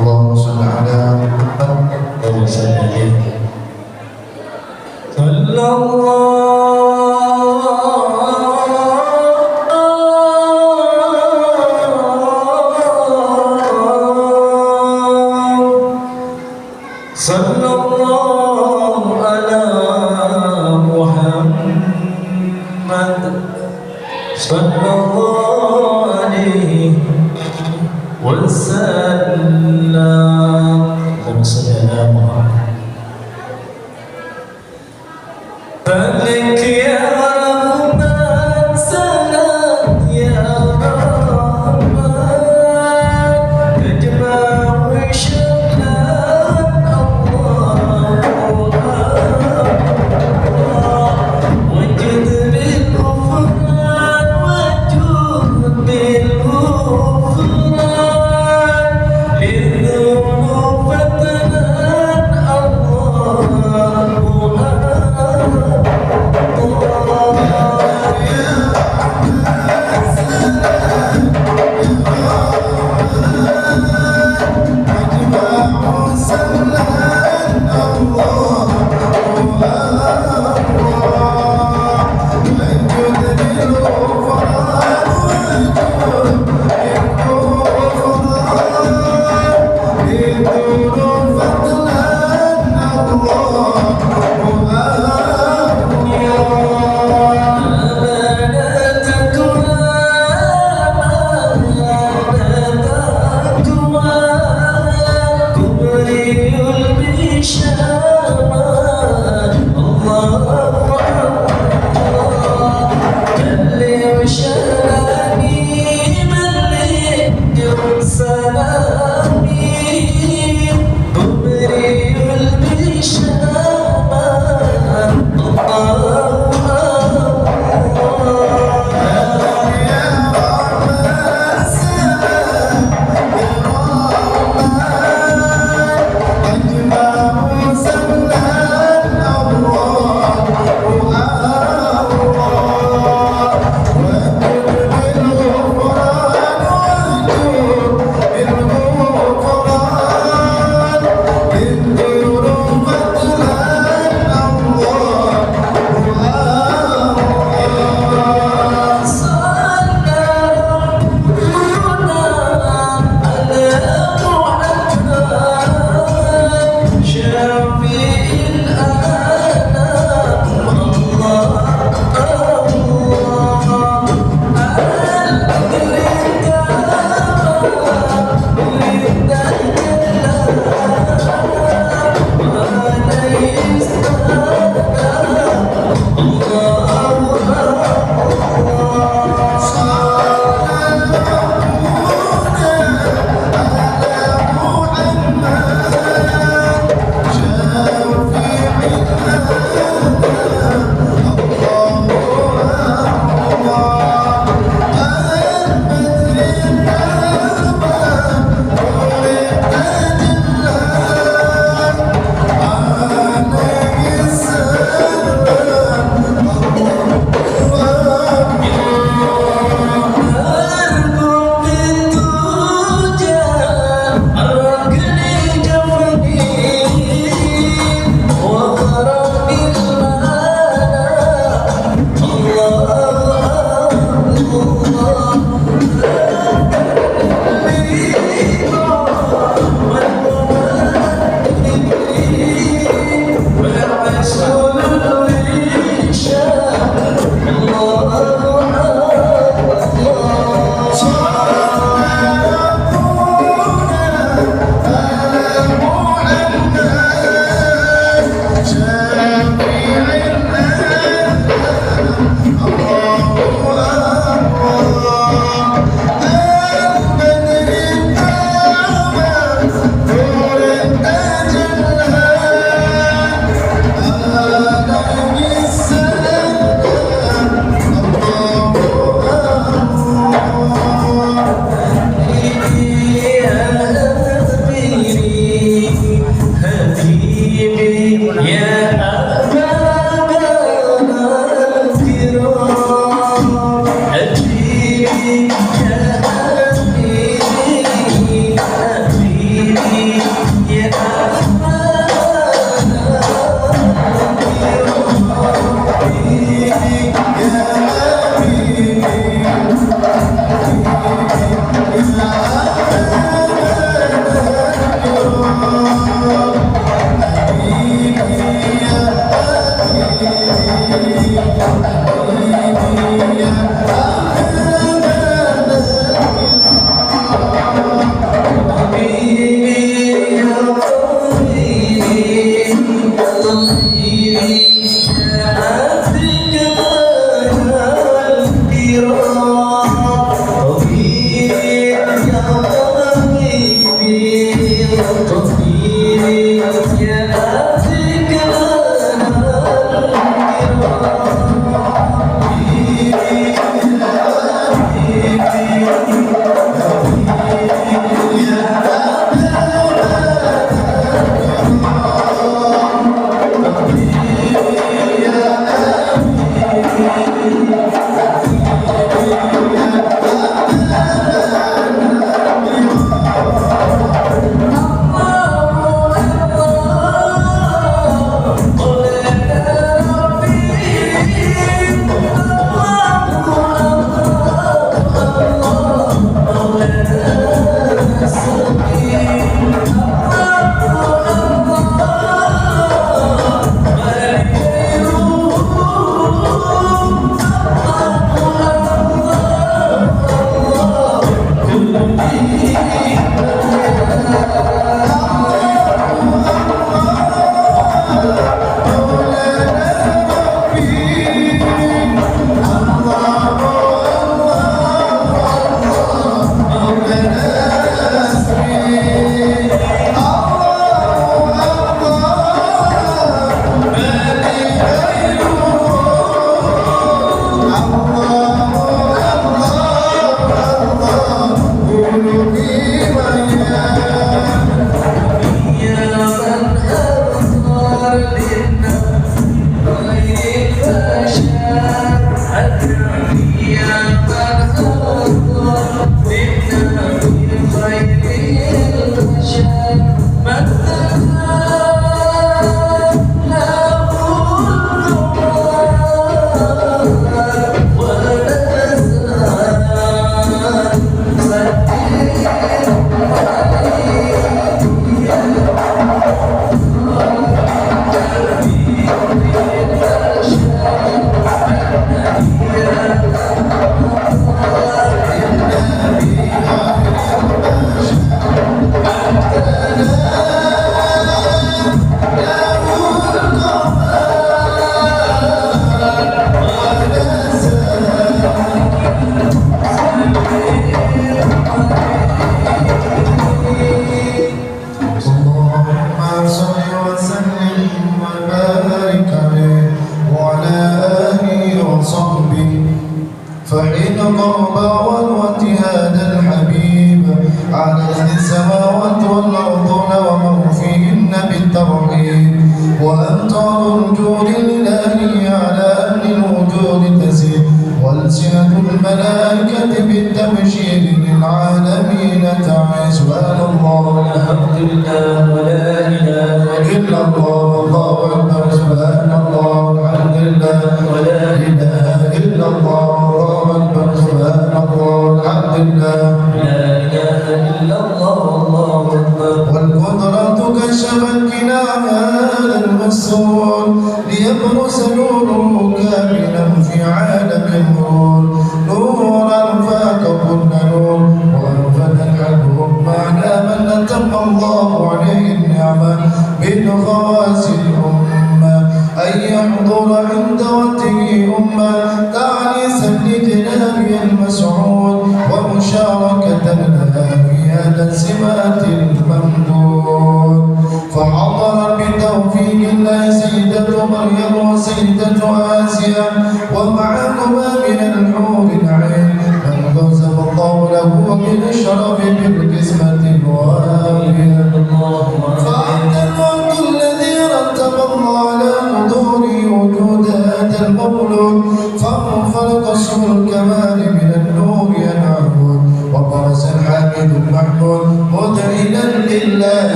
Allahumma shalli ala Muhammad wa sallim. Sallallahu ala Muhammad sallallahu alaihi wasallam. Allahumma salli ala Muhammad. Balik ya Rahman, salam ya Rahman, ijma' syamlan Allah wajud bil ghufran, wajud bil ghufran lidhu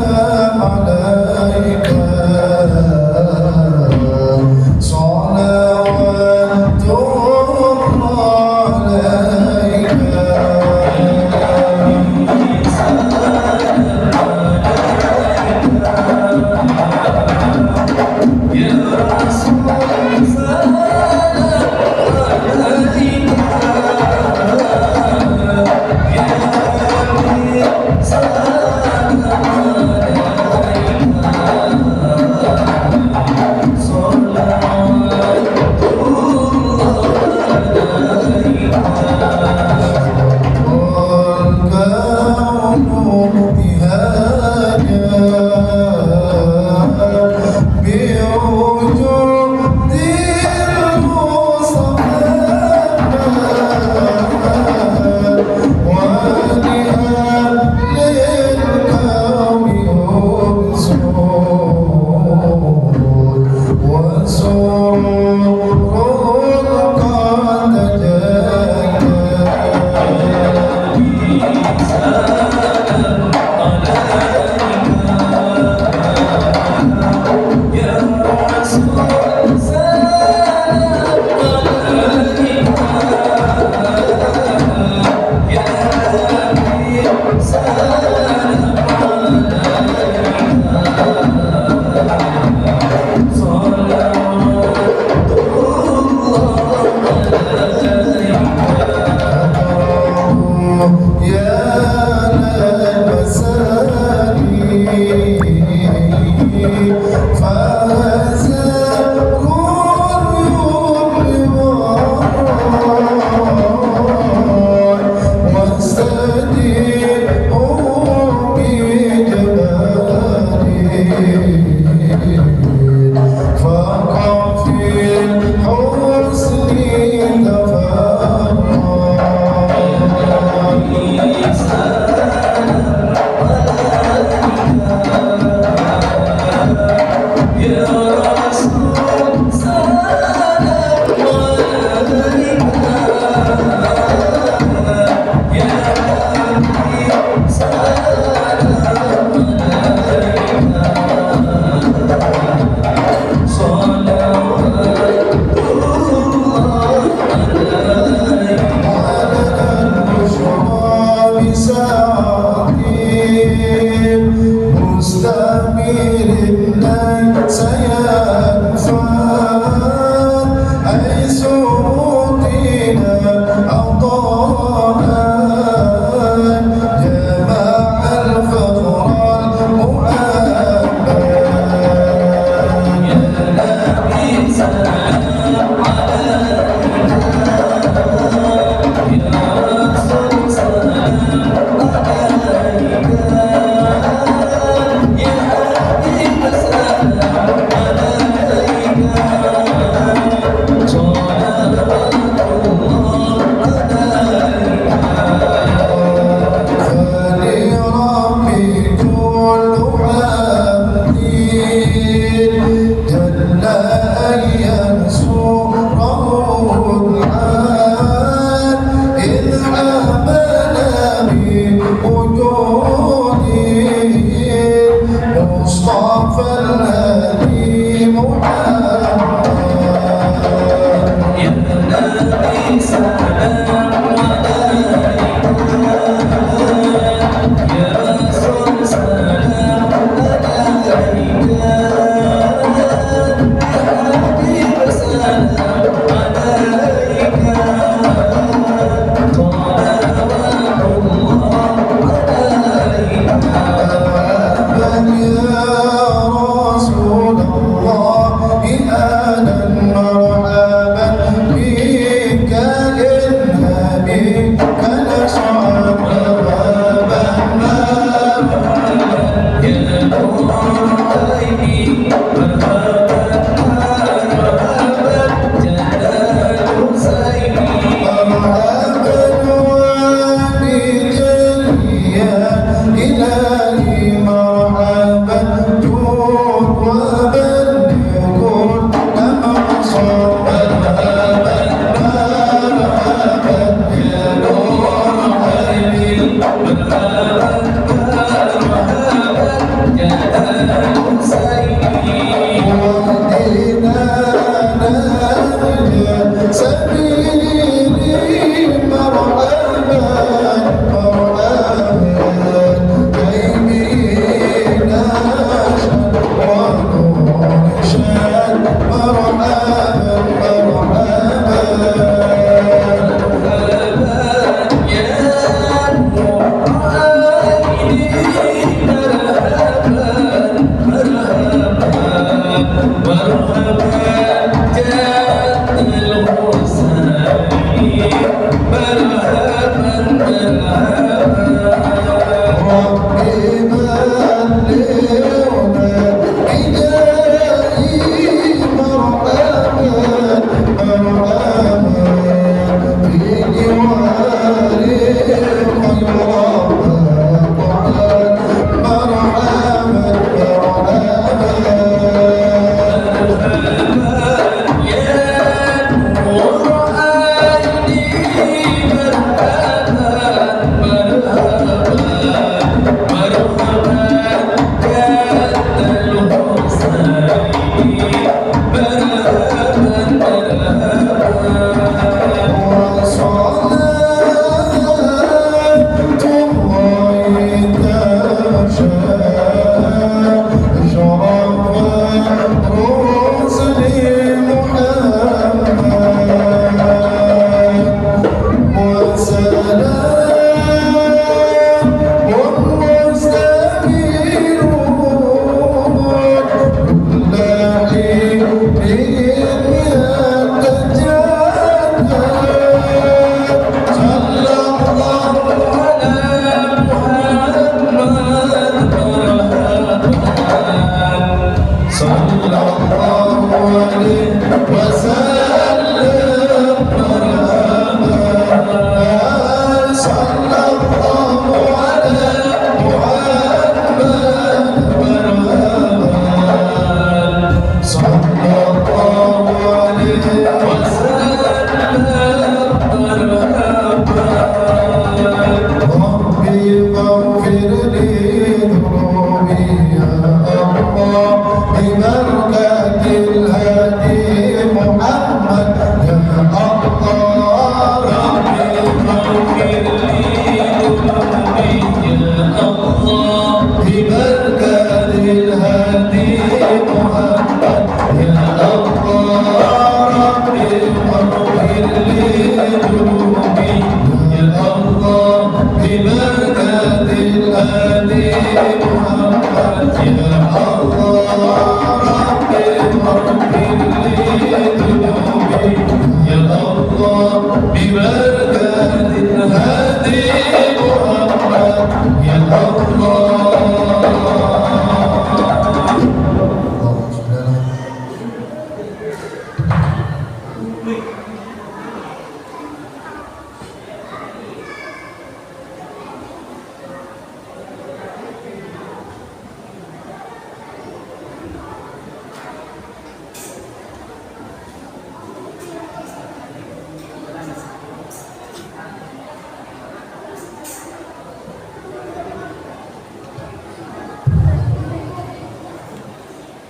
سلام عليك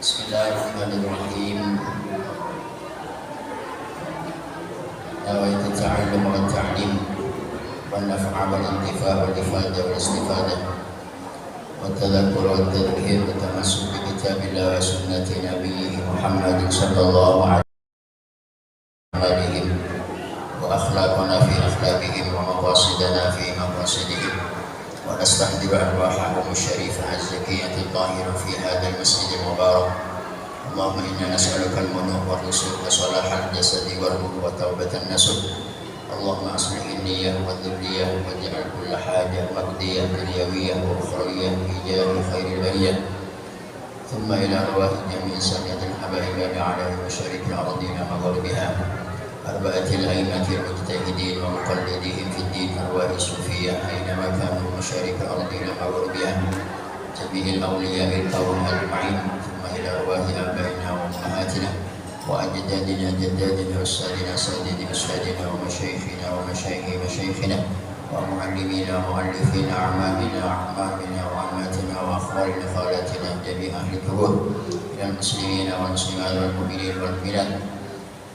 Bismillahirrahmanirrahim. Nawaitu ta'allum wa ta'lim wa naf'a wal intifa' wal ifada wal istifada wa tadhakkur wa tadhkir wa tamassuk bi kitabillah wa sunnati nabiyyih Muhammadin sallallahu alaihi wa akhlaqana fi akhlaqihim wa maqasidana fi maqasidihim wa nastahdiru arwahahum syarifah az-zakiyyah al-tahirah fi hadzal masjid al-mubarak. Allahumma inna nas'aluka al-munuh wa rusuh wa salahal jasadi wa ruh wa tawbatan nasuh. Allahumma aslih niyyah wa dhurriyyah wa ja'al kulla hajah maqdiyah dunyawiyah wa ukhrawiyyah hijabi khairil bariyah. Thumma ila arwahi jami'i samiyatil habaibina ala masyariqil ardina magharibiha arba'atil a'immatil mujtahidin wa muqallidihim fid din arwahi sufiyyah aina ma kanu masyariqil ardina magharibiha jami'il awliya'il qawm ajma'in. إلى أرواح آبائنا وأمهاتنا وأجدادنا جدادنا وأستاذنا سادنا أستاذنا ومشايخنا ومشايخ مشايخنا ومعلمينا ومؤلفينا أعمامنا أعمامنا وعماتنا وأخوالنا خالاتنا جميع أهل القبور إلى المسلمين والمسلمات والمؤمنين والمؤمنات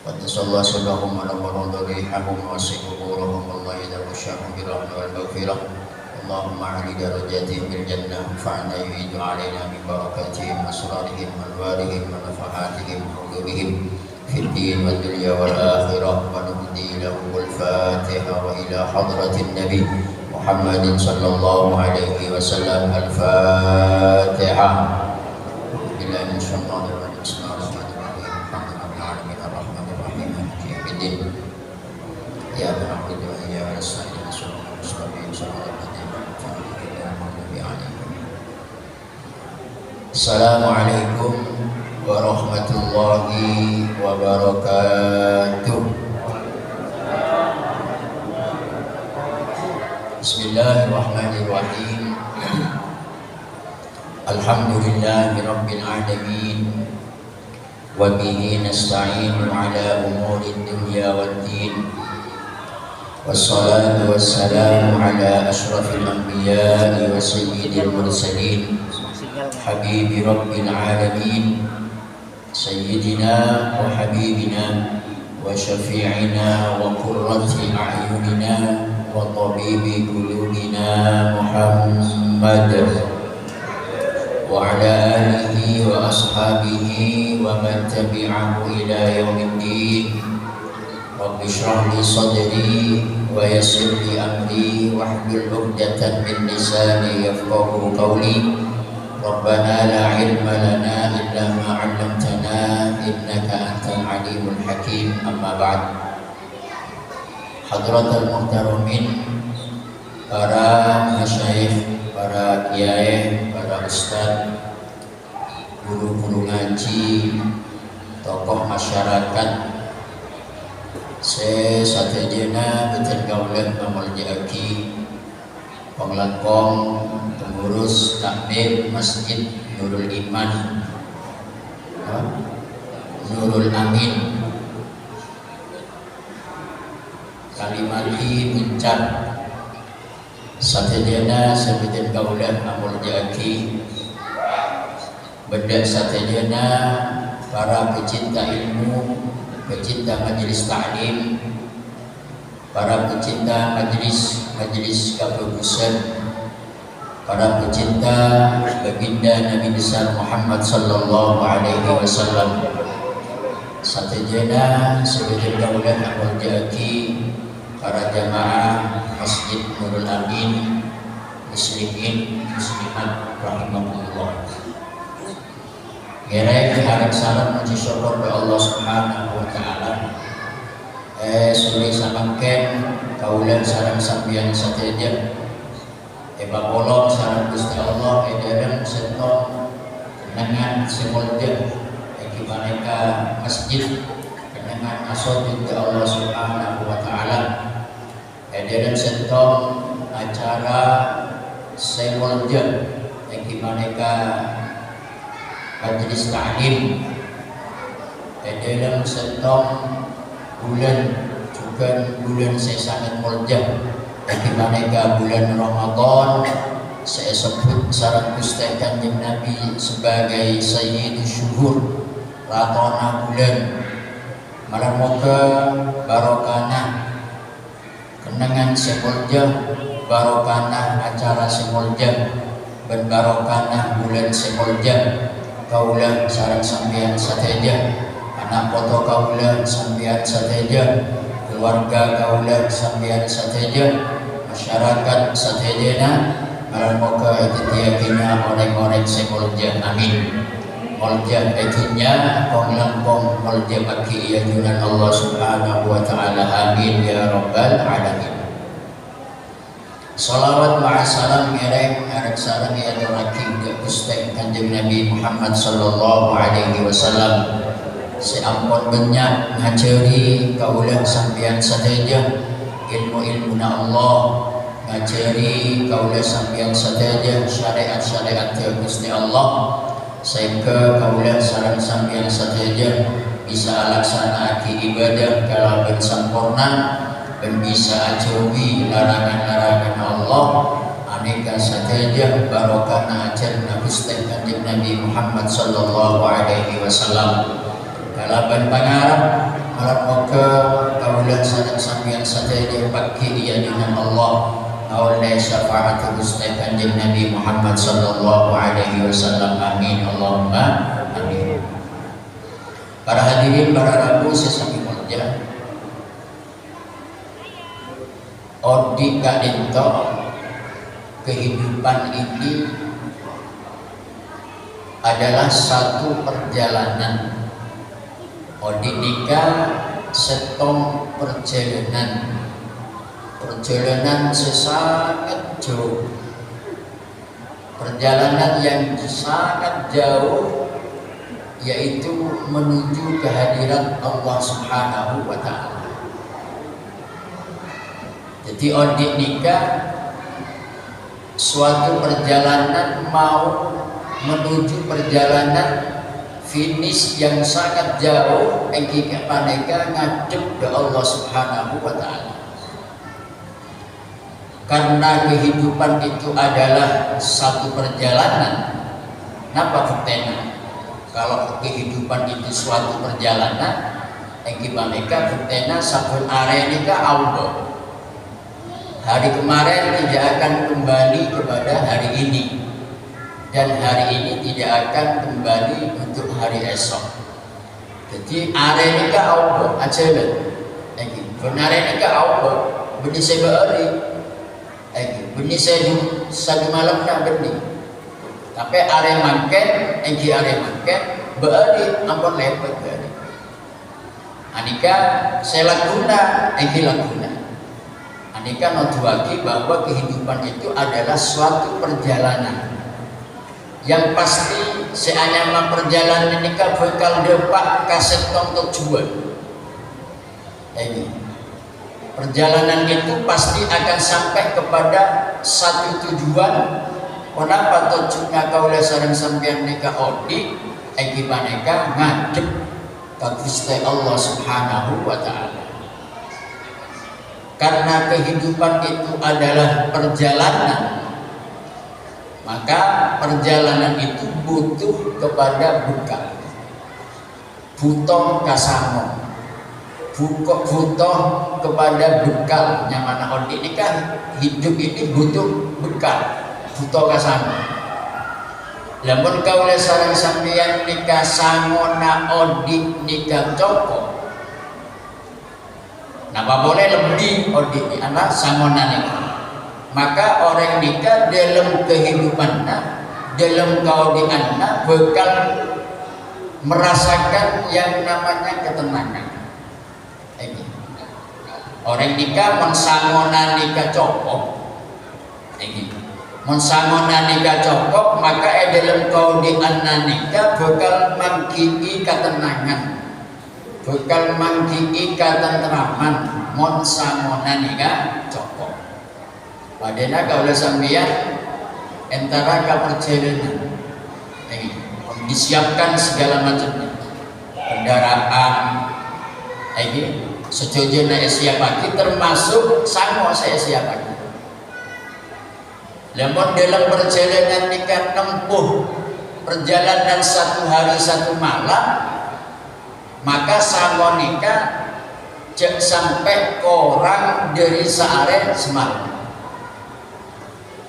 قدس الله سرهم ونور ضريحهم ووسع قبورهم والله يدعو الشرح بالرحمة والمغفرة. اللهم أعلي درجاتهم بالجنة وانفعنا يعيد علينا من بركاتهم أسرارهم وأنوارهم ونفحاتهم وحضورهم في الدين والدنيا والآخرة ونهدي له الفاتحة وإلى حضرة النبي محمد صلى الله عليه وسلم الفاتحة. بالله من الشيطان الرجيم بسم الله الرحمن الرحيم الحمد لله رب العالمين الرحمن الرحيم مالك يوم الدين إياك نعبد وإياك نستعين صراط المستقيم صراط Assalamualaikum warahmatullahi wabarakatuh. Bismillahirrahmanirrahim. Alhamdulillahi rabbil alamin wa bihi nasta'inu ala umuri dunya waddin. Wassalatu wassalamu ala ashrafil anbiya'i wa sayyidil mursalin حبيب رب العالمين سيدنا وحبيبنا وشفيعنا وقرة أعيننا وطبيب قلوبنا محمد وعلى آله وأصحابه ومن تبعه إلى يوم الدين. رب اشرح لي صدري ويسر لي أمري واحلل عقدة من لساني يفقهوا قولي. ربنا لا علم لنا إلا ما علمتنا إنك أنت العليم الحكيم. أما بعد. Hadratul muhtaramin, para masyayikh, para kiai, para ustaz, guru-guru ngaji, tokoh masyarakat satejana betul kaulah memuljaaki penglakon pengurus takmir Masjid Nurul Iman Nurul Amin Kalimati ucap satejana sebetul kaulah memuljaaki benda satejana para pecinta ilmu, pecinta majelis ta'lim, para pecinta majelis kebagusan, para pecinta baginda Nabi besar Muhammad sallallahu alaihi wasallam. Satejana sebagai daulah memuljaaki para jamaah Masjid Nurul Amin, muslimin muslimat rahimahullah. Gerai harap salam puji syukur kepada Allah Subhanahu wa taala. Suri samangken kaulan sareng sampeyan sateja. Bapolong sareng Gusti Allah edaran seto kenangan semulja bagi mereka masjid kenangan asojud ke Allah Subhanahu wa taala. Edaran seto acara semulja bagi mereka majelis ta'lim dalam setong bulan juga bulan saya sangat mulja bagi mereka bulan Ramadan saya sebut sarang Gusti Kanjeng Nabi sebagai Sayyidu Syuhur ratona bulan maramoga barokana kenangan semulja barokana acara semulja dan barokana bulan semulja kaulah sarang sampeyan sateja anak foto kaulah sampeyan sateja keluarga kaulah sampeyan sateja masyarakat satejana maramoga itiyakina orang-orang semulja amin mulja etinya kong mulja bagi iajunan Allah Subhanahu wa taala amin ya rabbal alamin. Salawat ma'asalam ngereng arek sareng ya doraki ke Gusti Kanjeng Nabi Muhammad sallallahu alaihi wasallam. Seampun banyak ngajari kaulah sampeyan sateja ilmu-ilmuna Allah, ngajari kaulah sampeyan sateja syariat-syariat ke Gusti Allah. Sehingga kaulah sareng sampeyan sateja bisa laksanaake ibadah kalawan sempurna dan bisa jauhi larangan-larangan Allah aneka sateja barokah ajar Gusti Kanjeng Nabi Muhammad sallallahu alaihi wasallam kalaban pangarap harap moga kaulah sareng sampeyan sateja bagi iajunan Allah oleh syafaat Gusti Kanjeng Nabi Muhammad sallallahu alaihi wasallam amin Allahumma amin. Para hadirin para rabu sesami mulja Odi kadento kehidupan ini adalah satu perjalanan. Odi nikah setong perjalanan sesangat jauh, perjalanan yang sangat jauh, yaitu menuju kehadiran Allah Subhanahu wa taala. Jadi odik nikah suatu perjalanan mau menuju perjalanan finish yang sangat jauh engkika paneka ngadep ke Allah Subhanahu wa taala. Karena kehidupan itu adalah satu perjalanan. Napa buktinya? Kalau kehidupan itu suatu perjalanan engkika paneka buktinya sabun arenika Allah. Hari kemarin tidak akan kembali kepada hari ini, dan hari ini tidak akan kembali untuk hari esok. Jadi arenika Allah ajalah. Benar arenika Allah. Beni saya beri. Beni saya satu malam nak beni. Tapi are makan, are makan beri ampun lepet beri. Anika saya laguna, laguna. Anika notuaki bahwa kehidupan itu adalah suatu perjalanan. Yang pasti seanyama perjalanan nikah bakal depak kaset tong tujuan. Ini perjalanan itu pasti akan sampai kepada satu tujuan. Kenapa tujuannya kaulah sareng sampeyan nikah odi egi paneka ngadep ka Gusti Allah Subhanahu wa taala. Karena kehidupan itu adalah perjalanan, maka perjalanan itu butuh kepada bekal, butuh kasamo, butuh kepada bekal. Yang mana odi ini kan hidup ini butuh bekal, butuh kasamo. Lamun kaula sareng sampeyan nikah sangona odi nikah cokok, napa boleh lebih odi anak sangona nikah. Maka orang nikah dalam kehidupannya, dalam kaudiannya bakal merasakan yang namanya ketenangan. Ini. Orang nikah mensangona nikah cokok. Ini. Mensangona nikah cokok, maka dalam kaudiannya nikah bakal mangkiki ketenangan, bakal mangkiki ketentraman. Mensangona nikah cokok. Padahal kalau sampeyan antara perjalanan ini disiapkan segala macamnya, kendaraan ini sejauhnya siapkan, termasuk sango saya siapkan. Namun dalam perjalanan nikah tempuh perjalanan 1 hari 1 malam, maka sango nikah cek sampai korang dari sehari semalam.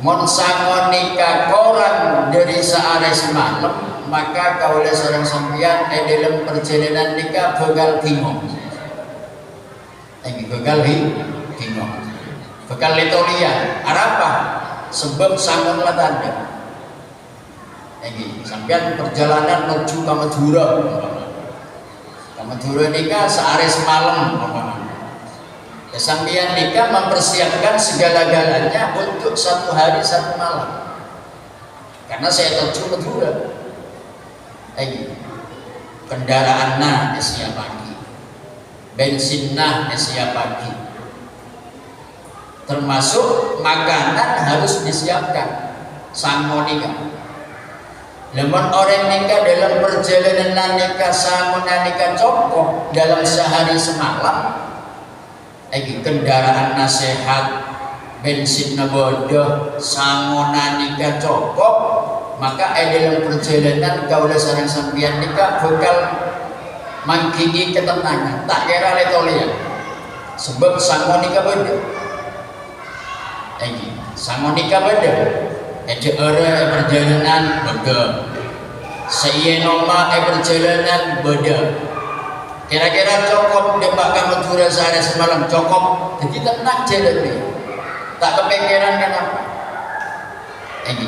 Mon sango nikah korang dari sehari semalam, maka kaulah seorang sampeyan dalam perjalanan nikah bakal bingung. Ini bakal bingung, bakal letolian. Apa? Sebab sangon latanda. Ini sampeyan perjalanan menuju ke Madura. Ke Madura nikah sehari semalam. Ya, sampeyan nikah mempersiapkan segala-galanya untuk 1 hari 1 malam. Karena saya tuju Madura. Kendaraan siap pagi, bensin siap pagi, termasuk makanan harus disiapkan. Sango nikah. Namun orang nikah dalam perjalanan nikah sango nikah cokok dalam sehari semalam. Kendaraan nasihat, bensin bodoh, sangona nikah cokok, maka dalam perjalanan kaulah sareng sampeyan nikah bakal mangkiki ketenangan, tak kira letolian. Sebab sango nikah beda. Sango nikah beda. Orang perjalanan beda. Seienoma perjalanan beda. Kira-kira cokok debak kamu Madura sehari semalam cokok, jadi tenang jalan dia, tak kepikiran kenapa. Ini,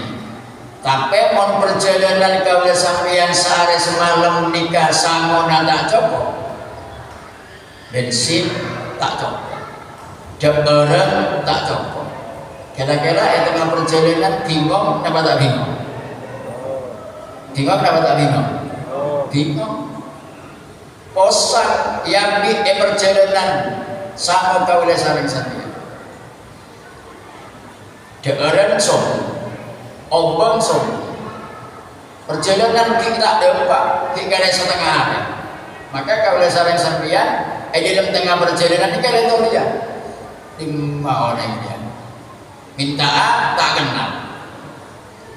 tapi mau perjalanan kaulah sampeyan sehari semalam nikah sangona tak cokok, bensin tak cokok, orang tak cokok. Kira-kira tengah perjalanan bingung, kenapa tak bingung? Bingung kenapa tak bingung? Bingung. Posak yang di perjalanan sama kaulah sareng sampeyan. Dearen som, obang som. Perjalanan kita depak, kita setengah hari. Maka kaulah sareng sampeyan, dalam tengah perjalanan ini kalian tahu ya. 5 orang dia. Minta tak kenal.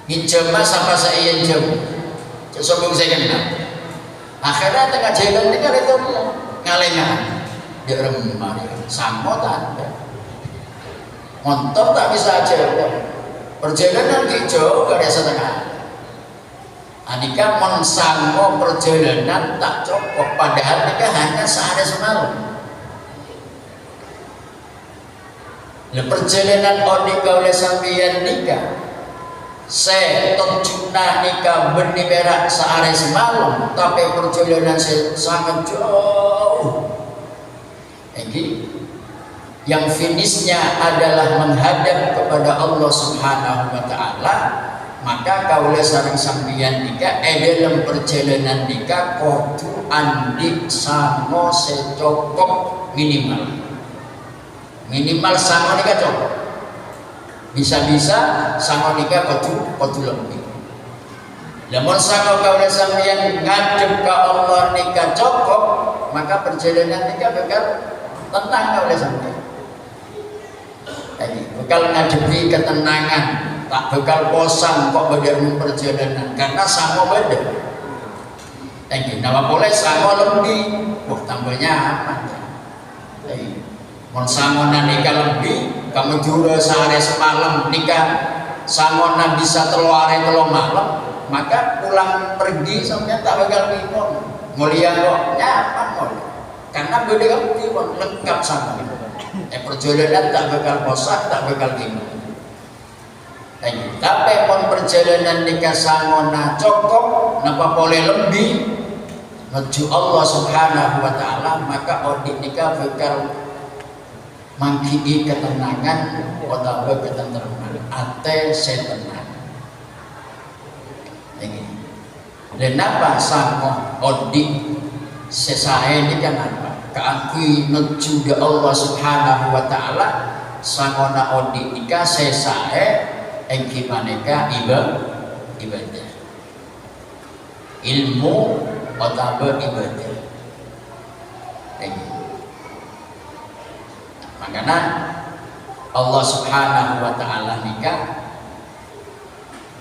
Minjem sama saya jam. Sombong saya kenal. Akhirnya tengah jalan ini kali itu ngalenya dia remah sama tanda motor tak bisa jalan perjalanan hijau gak ada setengah. Anika mensanggo perjalanan tak cukup, padahal nikah hanya sehari semalam. Perjalanan onika oleh sampeyan nikah saya tentunya nikah benih berak sehari semalam, tapi perjalanan saya sangat jauh. Jadi yang finishnya adalah menghadap kepada Allah Subhanahu wa Ta'ala, maka kaula sareng sampeyan nika dalam perjalanan nika kudu andik samo secokop minimal samo nika cukup, bisa-bisa samo nika kudu lebih. Lamun sango kaula sampeyan ngadep ka Allah nika cukup, maka perjalanan nika bakal tenang kaula sampeyan. Bakal ngadepi ketenangan, tak bakal bosan kok badan perjalanan karena sama badan. Nama boleh sama lebih, tambahnya apa? Mon sama nikah lebih, kamu juga sehari semalam nikah sama bisa hari malam, maka pulang pergi sampai tak bakal bingung. Mulia kok nyaman kok, karena beda lebih lengkap sama. Perjalanan tak bakal bosan, tak bakal bingung. Tapi pun perjalanan nikah sangona cukup, napa boleh lebih menuju Allah Subhanahu wa taala, maka audit nikah bakal mangkii ketenangan, utawa ketentraman, ate setenang. Dan apa sangko audit sesae nikah apa? Keakui menuju Allah Subhanahu wa taala, sangona audit nikah sesae engkimaneka ibadah ilmu atau ibadah. Makanya Allah Subhanahu wa taala nikah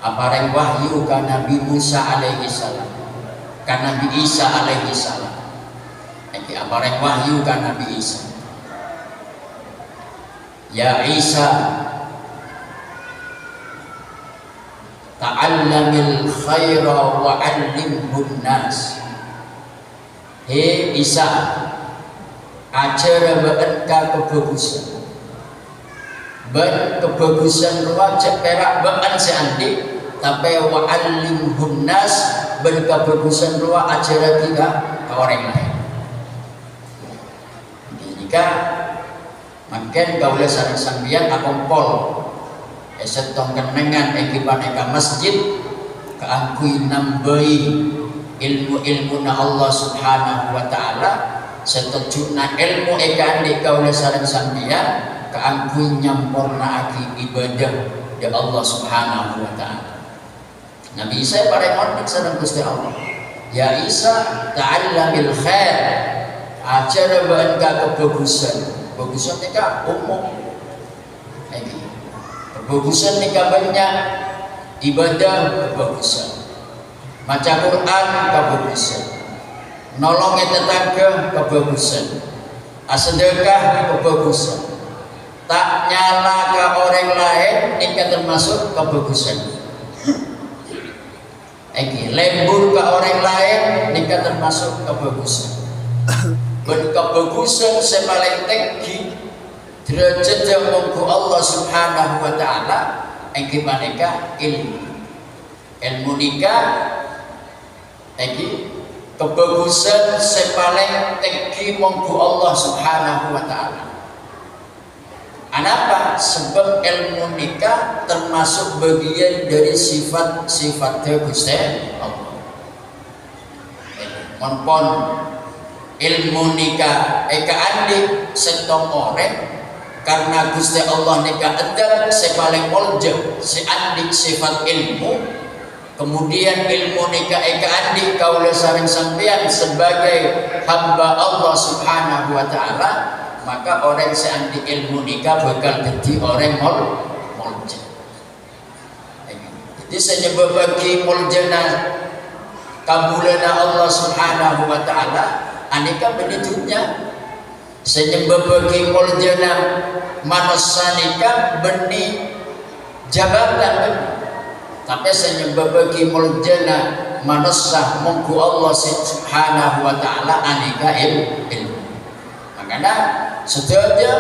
apareng wahyu ka Nabi Musa alaihi salam, ka Nabi Isa alaihi salam. Iki apareng wahyu ka Nabi Isa. Ya Isa, ta'allamil khaira wa 'allimhun nas. He Isa, ajar beun ka kebagusan. Ben kebagusan wajib perak beun seandi, tapi wa 'allimhun nas, ben kebagusan ruwa ajar kita ke orang lain. Jika makin kaula sareng sampeyan akompol setong kenengan ekipaneka masjid keangkui nambahi ilmu na Allah Subhanahu wa taala, setujuna ilmu eka andi kaula sareng sampeyan keangkui nyampurna aki ibadah ya Allah Subhanahu wa taala. Nabi Isa pareng mondok sareng Gusti Allah. Ya Isa, ta'allamil khair, ajar bae ka kebagusan. Bagusan nika umum. Kebagusan nikah banyak, ibadah kebagusan, maca Quran kebagusan, nolongin tetangga kebagusan, sedekah kebagusan, tak nyala ke orang lain nikah termasuk kebagusan. Lembur ke orang lain nikah termasuk kebagusan. Kebagusan sepaling tinggi derajat yang munggu Allah Subhanahu wa taala engkimaneka ilmu nikah kebagusan sepaling tinggi munggu Allah Subhanahu wa taala. Kenapa? Sebab ilmu nikah termasuk bagian dari sifat Gusti Allah. Monpon ilmu nikah eka andi setong orang karena Gusti Allah nikah edal sepaling molja si andi sifat ilmu, kemudian ilmu nikah eka andi kaula sareng sampeyan sebagai hamba Allah Subhanahu wa taala, maka orang si andi ilmu nikah bakal jadi orang molja. Jadi senyebab bagi moljana kabulana Allah Subhanahu wa taala aneka benedutnya senyembah bagi moljana manusanika benih jabatan, tapi senyembah bagi moljana manusia munggu Allah Subhanahu wa taala aneka ilmu. Makanya sedaya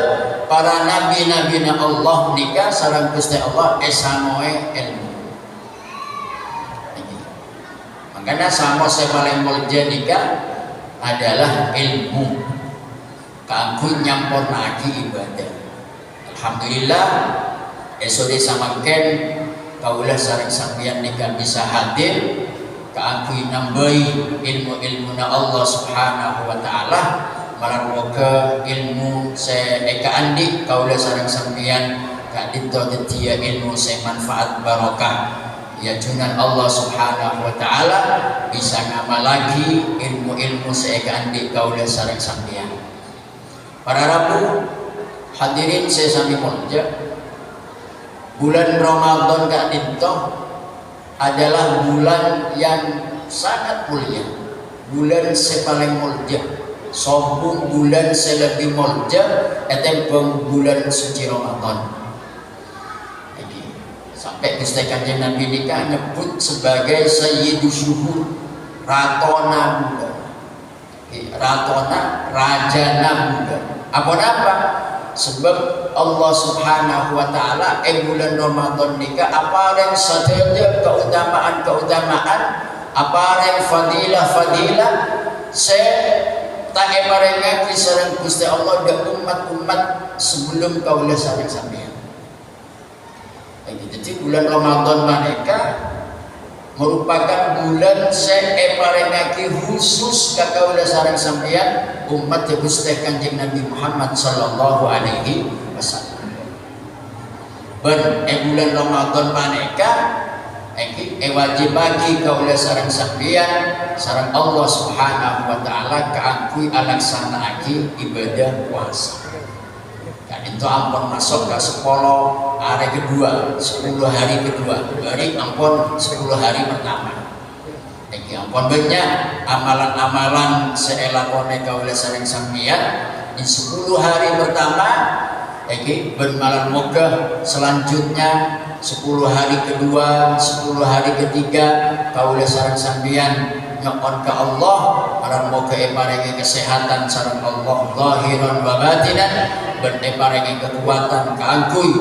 para nabi-nabi Allah nikah sareng Gusti Allah esamoe ilmu. Makanya sama sepaling molja nikah adalah ilmu. Kangku nyampur lagi ibadah. Alhamdulillah esore samaken kaulah sareng sampeyan nika bisa hadir kaangkuy nambahi ilmu-ilmuna Allah Subhanahu wa taala malah moga ilmu se eka andi kaulah sareng sampeyan kadito detia ilmu se manfaat barokah ya junan Allah Subhanahu wa taala bisa ngamal lagi ilmu-ilmu se eka andi kaulah sareng sampeyan. Para rabu hadirin saya sami mulja, bulan Ramadan kadito adalah bulan yang sangat mulia, bulan sepaling mulia, sobung bulan selebih mulia, etempeng bulan suci Ramadan. Jadi sampai Gusti Kanjeng Nabi nikah nyebut sebagai Sayyidu Syuhur, ratona bulan, ratona rajana bulan. Apa? Sebab Allah Subhanahu wa taala bulan Ramadan nikah apa yang saja keutamaan, apa yang fadilah se tak eparenga kisareng Gusti Allah dan umat-umat sebelum kaula sareng sampeyan. Jadi bulan Ramadan mereka merupakan bulan se eparenga khusus ka kaula sareng sampeyan umat Gusti Kanjeng Nabi Muhammad sallallahu alaihi wasallam. Bulan Ramadan maneka wajib bagi kaula sareng sampeyan sareng Allah Subhanahu wa taala kaangkuy alaksanaake ibadah puasa. Dan itu ampun masuk ke 10 hari kedua, 10 hari kedua, bari ampun 10 hari pertama. Iki ampun banyak amalan-amalan seelakone kaula sareng sampeyan di 10 hari pertama. Iki bermalam moga selanjutnya 10 hari kedua, 10 hari ketiga kaula sareng sampeyan nyokon ke Allah para moga paringi kesehatan sareng Allah zahiran wa batinan ben paringi kekuatan kaangkuy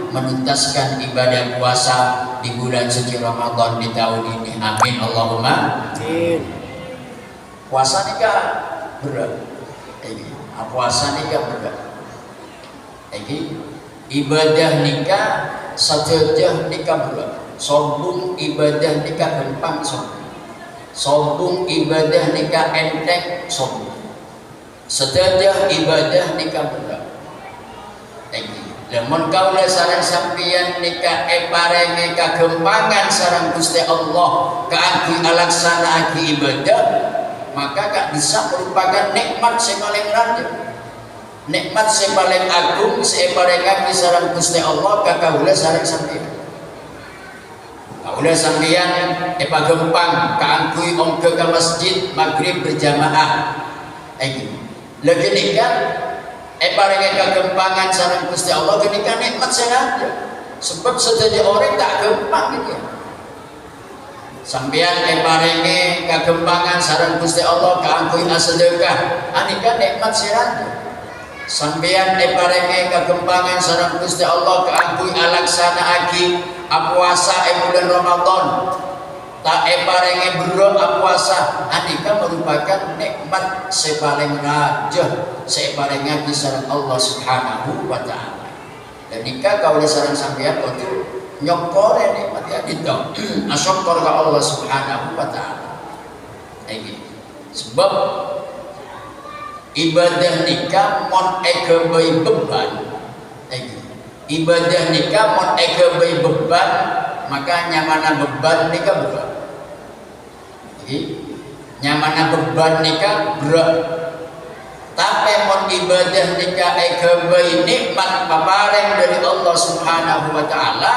menuntaskan ibadah puasa di bulan suci Ramadan di tahun ini. Amin Allahumma amin. Puasa nikah berat. Puasa nikah berat. Ibadah nikah sajajah nikah berat. Sombong ibadah nikah gampang sombong. Sombong ibadah nikah enteng sombong. Sajajah ibadah nikah berat. Lamun kaula sareng sampeyan nikah parenge kagempangan sareng Gusti Allah kaangkuy alaksanaake ibadah maka gak bisa merupakan nikmat sing paling raja. Nikmat sing paling agung sing parengake sareng Gusti Allah ka kaula sareng sampeyan. Kaula sampeyan pagempang kaangkuy ongke ka masjid magrib berjamaah. Lagi nikah paringi kagempangan sareng Gusti Allah kenika nikmat sengaja. Sebab sedaya orang tak gempang gitu ya. Sampeyan paringi kagempangan sareng Gusti Allah kaangkuy sedekah, anika nikmat sengaja. Sampeyan paringi kagempangan sareng Gusti Allah kaangkuy alaksanaake puasa bulan Ramadan. Tak paringi bro puasa anika merupakan nikmat sepaling raja separingake sareng Allah Subhanahu wa taala. Dan nikah kaula sareng sampeyan kudu nyokore nikmat ya itu asyukur ka Allah Subhanahu wa taala. Sebab ibadah nikah mon bae beban. Ibadah nikah mon bae beban maka nyamana beban nikah berat. Nyamana beban nikah berat. Tapi mon ibadah nikah bae nikmat papareng dari Allah Subhanahu wa taala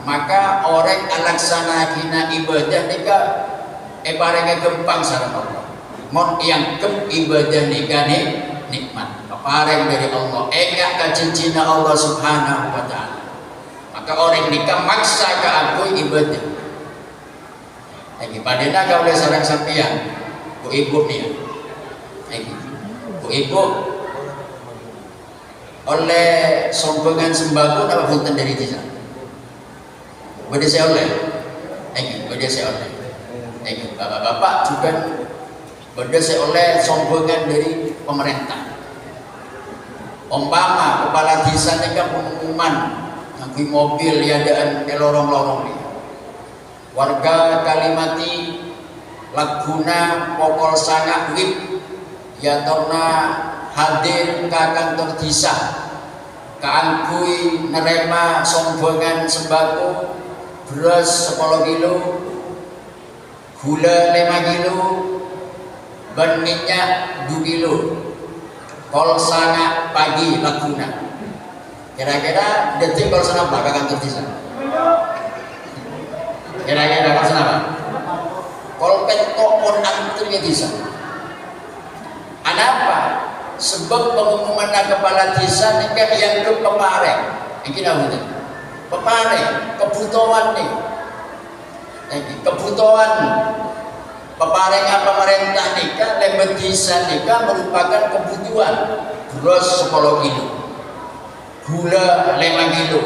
maka orang alaksanakeun ibadah nikah parenge gampang sareng Allah. Mon yang ibadah nikah nikmat papareng dari Allah enggak kacincina Allah Subhanahu wa taala. Maka orang nikah maksa ke aku ibadah. Padahal kaula sareng sampeyan, bu ibu nih. Bu ibu oleh sombongan sembako apa punten dari desa. Bade saya oleh. Bade saya oleh. Bapak-bapak juga bade saya oleh sombongan dari pemerintah. Umpama kepala desa nikah pengumuman ngangkui mobil liadaan ke lorong-lorong nih. Warga Kalimati laguna pokol sangat wib ya torna hadir ke kantor desa keangkui nerema sombongan sembako beras 10 kilo, gula 5 kilo, ban minyak 2 kilo, kol sangat pagi laguna. Kira-kira detik kol sangat apa ke kantor desa? Kira-kira kol sangat apa? Kol pentok pun antrinya desa. Ada apa? Sebab pengumuman kepala desa nikah yang ke pepareng. Ini apa itu? Pepareng, kebutuhan nih. Kebutuhan pepareng pemerintah nikah, lembet desa nikah merupakan kebutuhan. Beras 10 kilo, gula 5 kilo,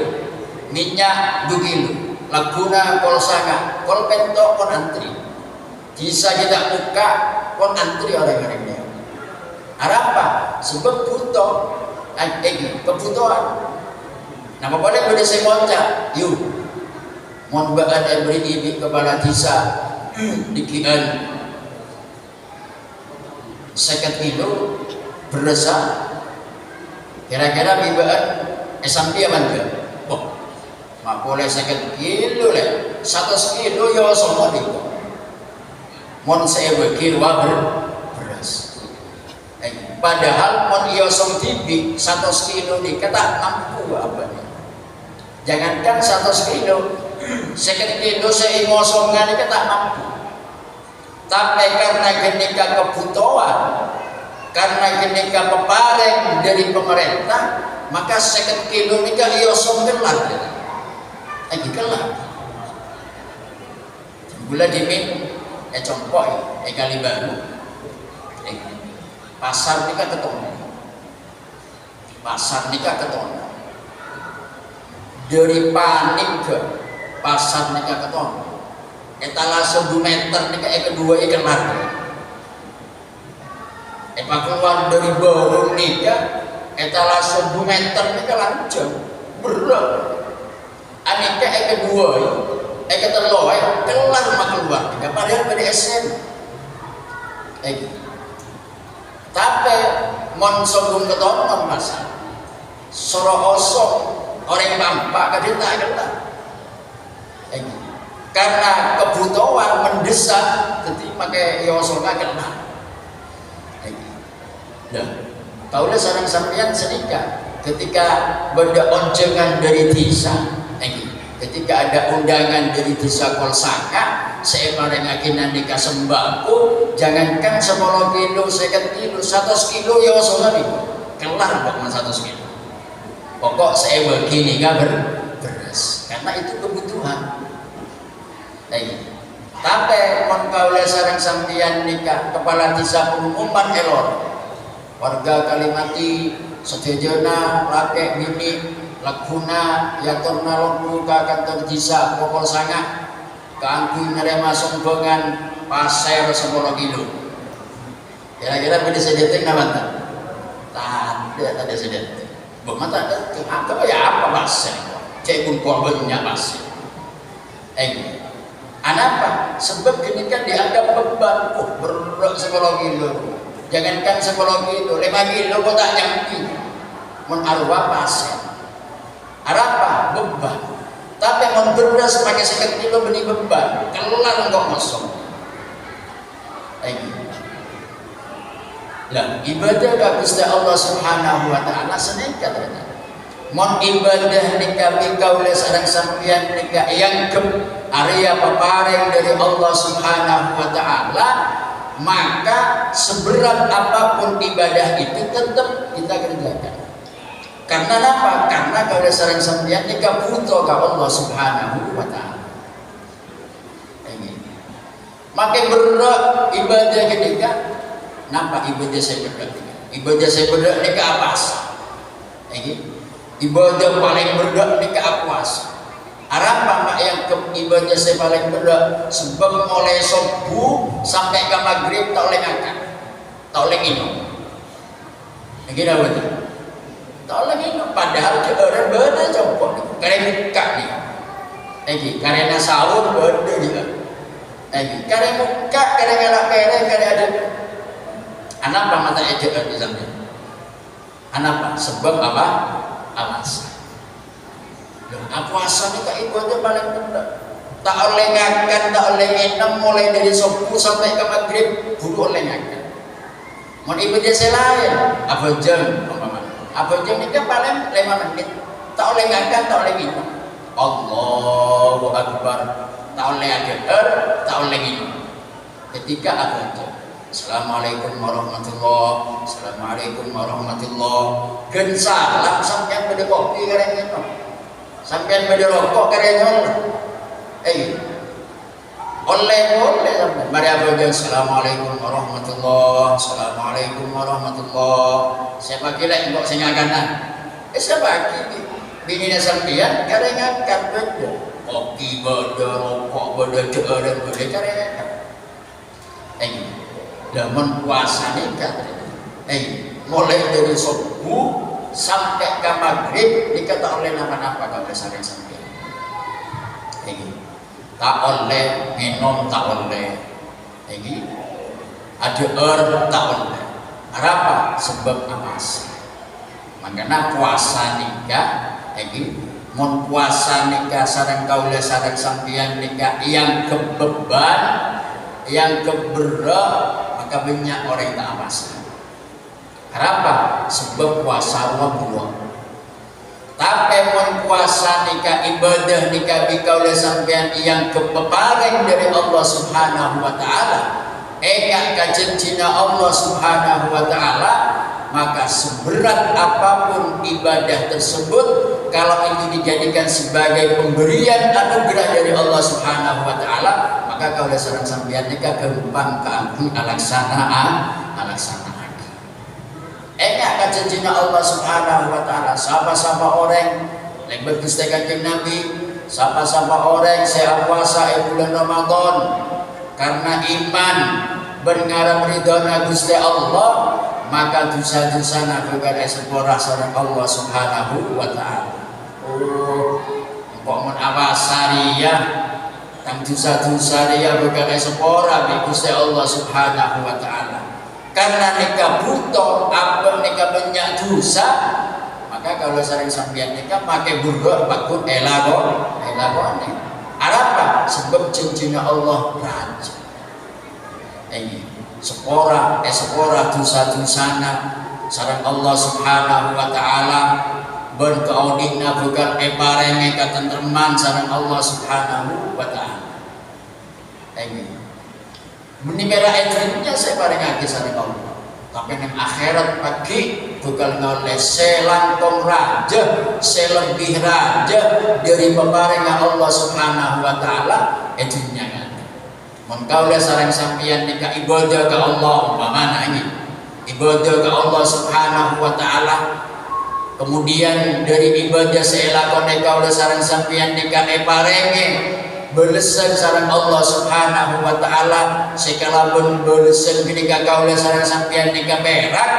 minyak 2 kilo, laguna kol sangat, kol pentok pun antri. Desa kita buka pun antri orang-orangnya. Apa? Sebab butuh kebutuhan. Nah, boleh boleh saya monca, yuk. Mohon bahan beri ibu kepala desa dikian 50 kilo berasa. Kira-kira bibaan SMP apa enggak? Oh, mak boleh 50 kilo le, 100 kilo ya semua itu. Mohon saya berkir beras. Padahal mon iosong tibi 100 kilo nih kata mampu apa nih? Jangankan 100 kilo, 50 kilo saya ngosongan nih kata mampu. Tapi karena genika kebutuhan, karena genika pepareng dari pemerintah, maka 50 kilo nih kan iosong gelar, lagi gelar. Gula dimin, compok, kali baru. Pasar nikah ketemu, pasar nikah ketemu. Dari panik ke pasar nikah ketemu. Etalase 2 meter nikah kedua ikan lari. Pak keluar dari baru nikah, etalase 2 meter nikah lanjut berat. Anikah kedua, ketelur, kelar mak keluar. Nikah padahal pada SN. Tapi mon sombong ketonton masa soro osok orang tampak kadita kadita karena kebutuhan mendesak jadi pakai yosonga kena. Nah, kaulah sarang sampean sedikit ketika benda oncengan dari desa, ketika ada undangan dari desa Kolsaka, saya parengakinan nikah sembako, jangankan 10 kilo, 50 kilo, 100 kilo ya soalnya nih, kelar bakal 100 kilo. Pokok saya begini nggak beras, karena itu kebutuhan. Tapi mengkaulah sarang sampian nikah kepala desa pengumuman elor, warga Kalimati sejajana laki bini laguna yaturna lombu ke kantor desa pokol sangat. Keangkui nerema sombongan pasir 10 kilo. Kira-kira beda sedetik namanya? Tak ada sedetik. Bagaimana ada? Apa ya apa pasir? Cek kumpul banyak pasir. Apa? Sebab ini kan dianggap beban. Oh berat 10 kilo. Jangankan 10 kilo, 5 kilo kok tak nyampi. Menarwah pasir. Apa? Beban. Tapi mau beras pakai 50 kilo benih beban, kelar enggak masuk. Lah ibadah ka Gusti Allah Subhanahu wa taala sedekah ternyata. Mon ibadah nikah kaula sareng sampeyan nikah yang ke area pepareng dari Allah Subhanahu wa taala, maka seberat apapun ibadah itu tetap kita kerjakan. Karena apa? Karena kalau sareng sampeyan nikah butuh ke Allah Subhanahu wa taala. Maka berat ibadah nikah. Napa ibadah saya berat? Ibadah saya berat nikah apa? Ibadah paling berat nikah apa? Apa mak yang ke ibadah saya paling berat? Sebab mulai subuh sampai ke maghrib tak boleh makan, tak boleh minum. Begini betul. Tak lagi padahal orang benar coba karena buka nih. Karena sahur benda juga. Karena buka, karena ngelak kere, karena ada. Kenapa mata ejek di sana? Kenapa? Sebab apa? Alasan. Puasa ni kak ibadah paling benar. Tak oleh ngakan, tak oleh minum, mulai dari subuh sampai ke maghrib, kudu oleh ngakan. Mau ibadah selain, apa jam? Apa jam ni kan paling 5 menit. Tak oleh ngakan, tak oleh minum. Allahu Akbar. Tak oleh ajar, tak oleh minum. Ketika apa jam? Assalamualaikum warahmatullahi. Assalamualaikum warahmatullahi. Gen salam sampai pada kopi karena minum. Sampai pada rokok karena oleh sampai. Mari apa jam? Assalamualaikum warahmatullahi. Assalamualaikum warahmatullahi. Saya pakai lagi kok saya ngakan. Saya pakai bini sampean karena ngakan beda. Kopi beda, rokok beda, dan beda karena dalam puasa ni kan, mulai dari subuh sampai ke maghrib dikata oleh apa-apa kalau sering sampai, tak oleh minum, tak oleh, ada tak oleh. Apa? Sebab amas. Makanya puasa nikah, mon puasa nikah sarang kaula sarang sampean nikah yang kebeban, yang keberat. Maka banyak orang yang tak puasa. Kenapa? Sebab puasa Allah. Tapi pun puasa nikah ibadah nikah bikaula sampean yang kepeparing dari Allah Subhanahu wa taala. Eka kajanjina Allah Subhanahu wa taala, maka seberat apapun ibadah tersebut, kalau itu dijadikan sebagai pemberian anugerah dari Allah Subhanahu wa taala, maka kalau sareng sampeyan nikah gampang keampun alaksanaan. Akan janjina Allah Subhanahu wa taala, siapa-siapa orang yang berdusta Kanjeng Nabi, siapa-siapa orang saya puasa bulan Ramadan karena iman berngarap ridhona Gusti Allah, maka dosa-dosana bukan sepora sareng Allah Subhanahu wa taala. Kok mun awasariyah tang dosa-dosa dia bukan sepora bi Gusti Allah Subhanahu wa taala. Karena nikah butuh apa nikah banyak dosa, maka kalau sering sampeyan nikah pakai buruk bakun elagone. Apa? Sebab janjina Allah raja. Sepora dosa-dosana sareng Allah Subhanahu wa taala ben kaudina bukan parenge katentreman sareng Allah Subhanahu wa taala. Menimera etrinnya saya paringake sareng Allah. Tapi nang akhirat pagi bakal ngoleh selangkong raja, selebih raja dari peparingan Allah Subhanahu wa taala etrinnya kan. Mun kaula sareng sampeyan nikah ibadah ke Allah umpamana ini. Ibadah ke Allah Subhanahu wa taala. Kemudian dari ibadah selakone kaula sareng sampeyan nikah parenge belesan sareng Allah Subhanahu wa taala, sekalipun belesan ketika kaula sareng sampeyan nikah perak,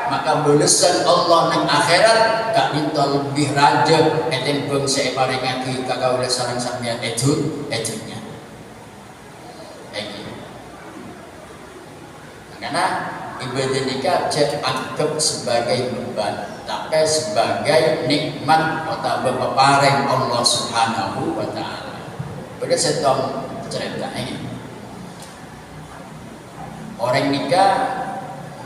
maka belesan Allah nang akhirat gak minta lebih raja eten bang saya parengake ka kaula sareng sampeyan edunnya. Karena ibadah nikah jangan anggap sebagai beban, tapi sebagai nikmat atau peparing Allah Subhanahu wa taala. Pada setong cerita ini, orang nikah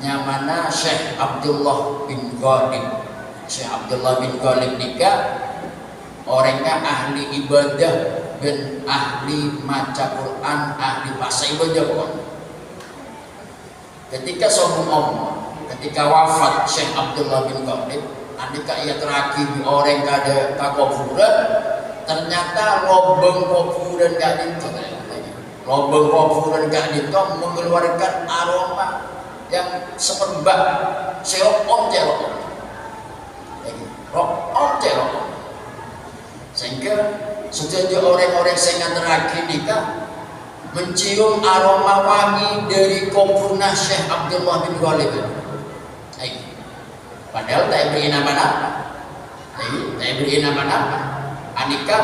nyamana Syekh Abdullah bin Ghalib. Syekh Abdullah bin Ghalib nikah orangnya ahli ibadah dan ahli maca Quran, ahli bahasa ibadah pun. Ketika ketika wafat Syekh Abdullah bin Ghalib, andika ia terakhir orang kada kakuburan, ternyata lobeng kuburan gak itu, lobeng kuburan gak itu mengeluarkan aroma yang semerbak, serok sehingga sejauh orang-orang yang terakhir nikah mencium aroma wangi dari kuburnya Syekh Abdullah bin Ghalib. Padahal tak beri nama-nama, Anika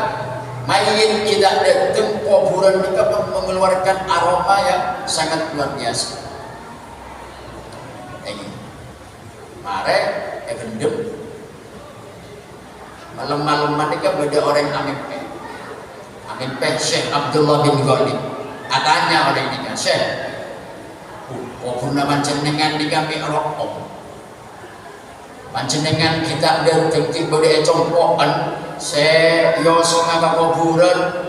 mayit kita datang kuburan kita mengeluarkan aroma yang sangat luar biasa. Ini mare gendem malam-malam mereka beda orang amin peh Syekh Abdullah bin Ghalib katanya oleh ini Syekh kubur panjenengan dikami rokom panjenengan kita datang di bodi compokan yo songa kuburan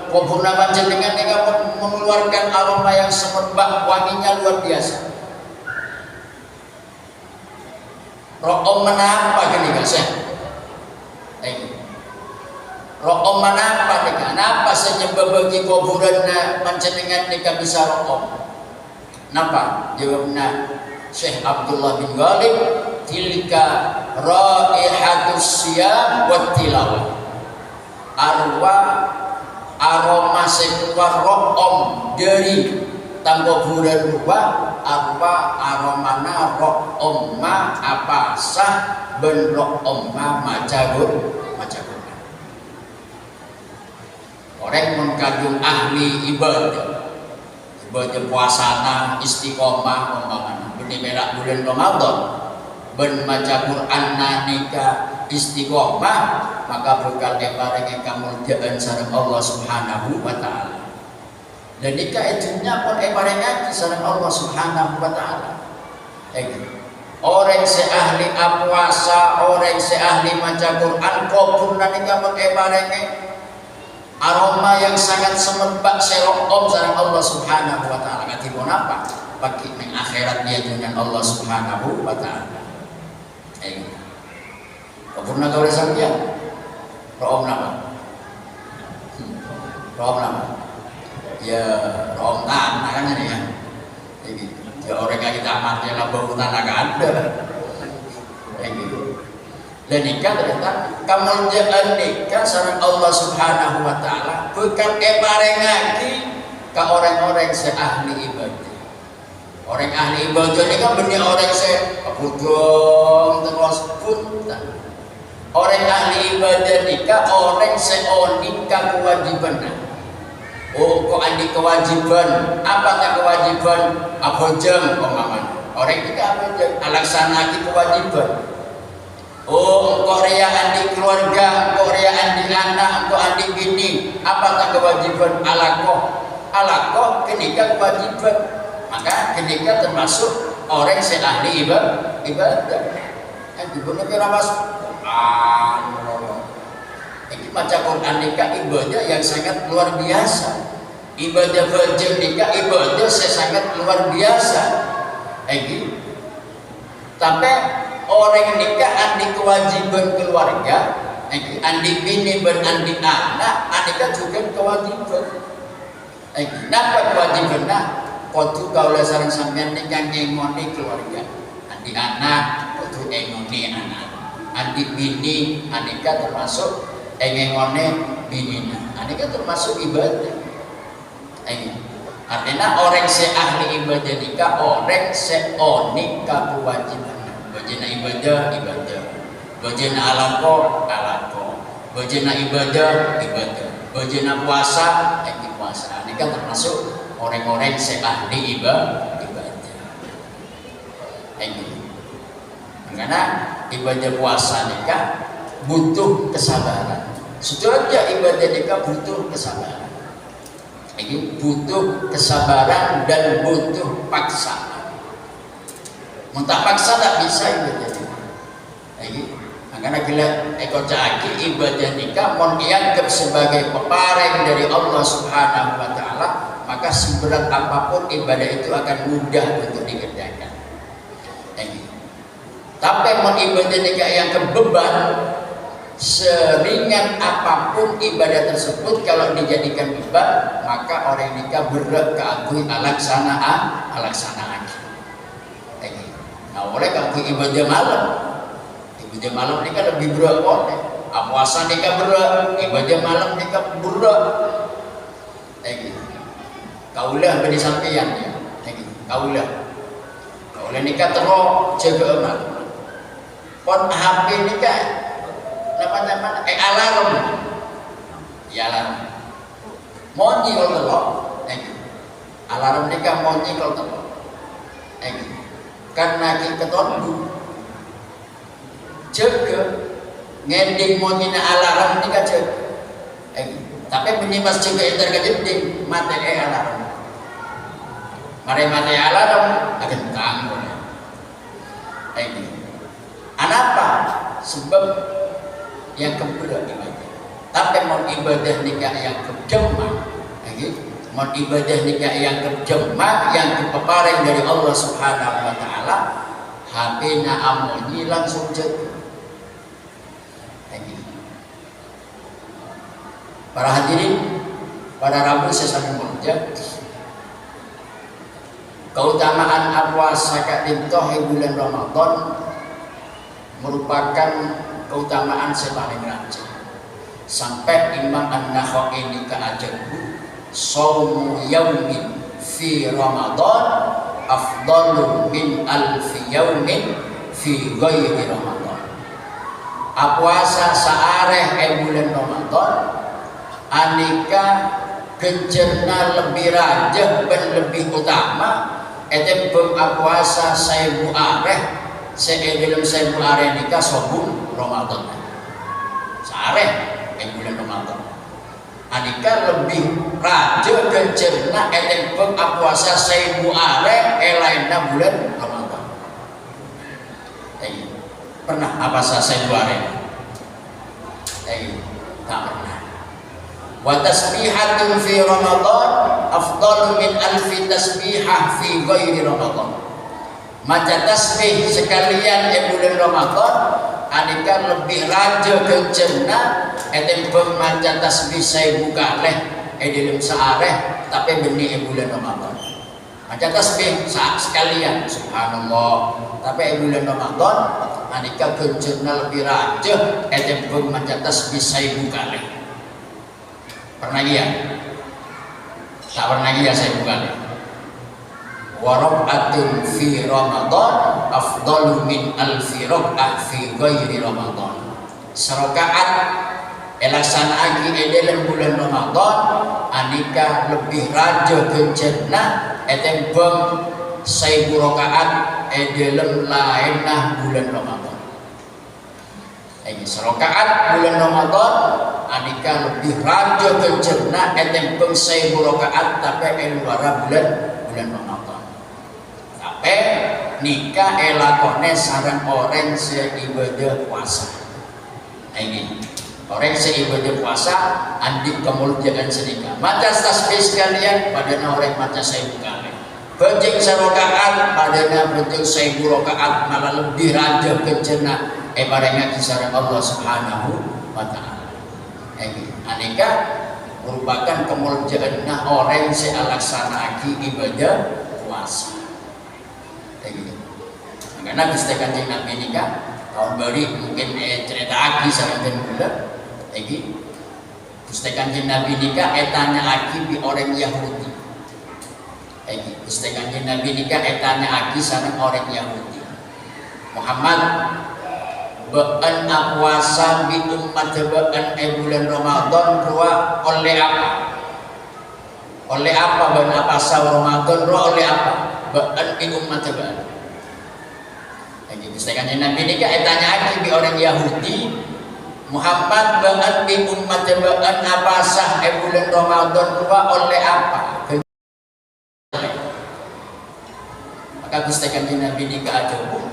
panjenengan dikami mengeluarkan aroma yang semerbak wanginya luar biasa. Rokom menapa gini kan Syekh? Rokom menapa nih? Kenapa senyebab bagi kuburan panjenengan nika bisa rokom? Napa? Jawabna Syekh Abdullah bin Ghalib, tilka raihatus siyam wa tilawah. Aroma sekuar rokom dari tangkuburan rupa aromana rokomma apa sah ben rokomma macagun orang mengkagum ahli ibadah puasana istiqomah umpamana benih merah bulan Ramadan ben maca Quran nanika istiqomah maka bekal epareng kamulyaan sareng Allah Subhanahu wa taala. Dan nikah izinnya pun eparengaki sareng Allah Subhanahu wa taala. Orang seahli puasa, orang seahli maca Quran, kubur nikah pun eparenge aroma yang sangat semerbak serokom sareng Allah Subhanahu wa taala. Katipun apa? Bagi ning akhirat dia dengan Allah Subhanahu wa taala. Kubur nak oleh sampeyan. Room nama. Room nama. Ya room tanah kan ini ya. Ya orang yang kita mati lah bau tanah kan ada. Dan nikah ternyata kemuliaan nikah sareng Allah Subhanahu wa taala bukan eparengaki ke orang-orang seahli ibadah. Orang ahli ibadah ini kan benih orang kebudong terus punten. Orang ahli ibadah nikah orang seonika kewajiban. Oh, kok andi kewajiban? Apa tak kewajiban? Apa jam pemahaman? Orang kita apa jam? Alasanaki kewajiban. Oh, Korea andi keluarga, Korea andi anak, kok andi bini. Apa tak kewajiban? Alakoh kenikah kewajiban. Maka kenikah termasuk orang seahli ibadah. Yang dibunuh kira masuk. Ini maca Quran nikah ibadah yang sangat luar biasa. Ibadah wajib nikah ibadah sangat luar biasa. Tapi orang nikah andi kewajiban keluarga, andi bini dan andi anak, nikah juga kewajiban. Napa kewajiban? Kudu kaula sareng sampeyan nikah ngengoni keluarga, andi anak, kudu ngengoni anak. Andi bini, nikah termasuk ngengoni binina. Nikah termasuk ibadah. Artinya orang seahli ibadah nikah orang seonika kewajiban. Bajena ibadah, bajena alako, bajena ibadah, bajena puasa, puasa. Nikah termasuk orang-orang seahli ibadah. Karena ibadah puasa nikah butuh kesabaran. Sejujurnya ibadah nikah butuh kesabaran. Ini butuh kesabaran dan butuh paksaan. Muntah paksa tak bisa ibadah nikah. Karena bila ekor caki ibadah nikah mohon dianggap sebagai pepareng dari Allah Subhanahu wa taala, maka seberat apapun ibadah itu akan mudah untuk dikerjakan. Tapi mohon ibadah nikah yang kebeban seringan apapun ibadah tersebut kalau dijadikan beban maka orang nikah berat keakui alaksanaan. Nah oleh keakui ibadah malam nikah lebih berat oleh puasa nikah berat, ibadah malam nikah berat. Kaulah beri sampeyan ya. Kaulah nikah terus jaga amal. Pon HP nikah teman-teman alarm Ya alarm. Monyi kalau telok, alarm nikah monyi kalau telok. Karena kita tondu, jaga ngending monyi na alarm nikah jaga. Tapi bunyi pas juga entar kejeding mati alarm. Mari mati alarm akan tanggung. Anapa? Sebab yang kedua ibadah. Tapi mau ibadah nikah yang kejemah, mau ibadah nikah yang kejemah yang dipeparing dari Allah Subhanahu Wa Taala, HP na amoni langsung jatuh. Para hadirin, pada Rabu saya sambil mengucap keutamaan puasa di bulan Ramadan merupakan keutamaan sepaling raja. Sampai Imam An-Nakhai ini keajabu shaumu yaumin fi Ramadan afdalu min alfi yaumin fi ghairi Ramadan. Puasa saareh bulan Ramadan anika gencerna lebih rajah dan lebih utama ete puasa saybu areh dalam saybu areh nikah sobun Ramadan saareh bulan Ramadan anika lebih raja gencerna ete puasa saybu areh lainna bulan Ramadan. Pernah apa saybu areh? Tak pernah. Wa tasbihatun fi Ramadan afdalu min alfi tasbihah fi ghairi Ramadan. Maca tasbih sekalian bulan Ramadan anika lebih raja gencerna ete maca tasbih saya buka leh dalam saareh tapi benih bulan Ramadan. Maca tasbih sekalian subhanallah tapi bulan Ramadan anika gencerna lebih raja ete maca tasbih saya buka leh. Pernah ya? Tak pernah ya saya bukan. Warab'atun fi Ramadan afdalu min alfi rak'ah fi ghairi Ramadan. Serakaat elaksanaake dalam bulan Ramadan anika lebih raja gencerna etembang 1000 rakaat dalam lainah bulan Ramadan. Serakaat bulan Ramadan anika lebih raja gencerna etembang 1000 rakaat tapi luar bulan Ramadan. Tapi nikah elakone sareng orang seibadah puasa. Ini orang seibadah puasa andik kemuliaan sedikit. Maca tasbih sekalian padana orang maca 1000 kali. Bencing serakaat padana bencing 1000 rakaat malah lebih raja gencerna barangnya kisah Allah Subhanahu Wa Taala. Anika merupakan kemuliaan orang yang laksanakan ibadah puasa. Karena Gusti Kanjeng Nabi nikah tahun baru mungkin cerita aki saranten kula. Gusti Kanjeng Nabi nikah etanya aki bi orang Yahudi. Gusti Kanjeng Nabi nikah etanya aki sareng orang Yahudi. Muhammad ba'an puasa bi umat ba'an bulan Ramadan ruwa oleh apa? Oleh apa ba'an puasa Ramadan ruwa oleh apa? Ba'an bi umat ba'an. Gusti Kanjeng Nabi ini kan tanya bi orang Yahudi Muhammad ba'an bi umat ba'an puasa bulan Ramadan ruwa oleh apa? Maka Gusti Kanjeng Nabi ini kaajabu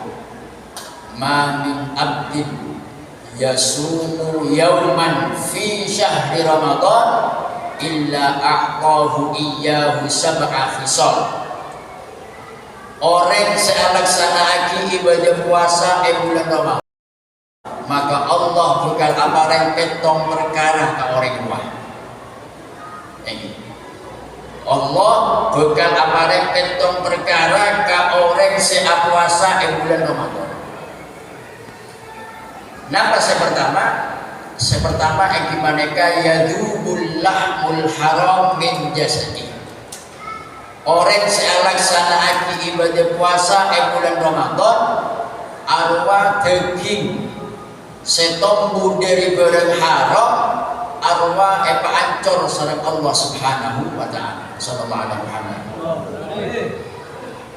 ma min abdin yasumu yauman fi syahri Ramadan illa aqahu iyyahu sab'a khisal. Orang selaksanakan ibadah puasa bulan Ramadan maka Allah bakal apareng petong perkara ke orang luar. Allah bakal apareng petong perkara ke orang puasa bulan Ramadan. Napa sepertama ekimaneka yadubul lahmul haram min jasadi. Orang selaksanakan ibadah puasa bulan Ramadan arwah daging setombu dari barang haram arwah epa ancor sareng Allah Subhanahu wa taala. Sallallahu alaihi Muhammad.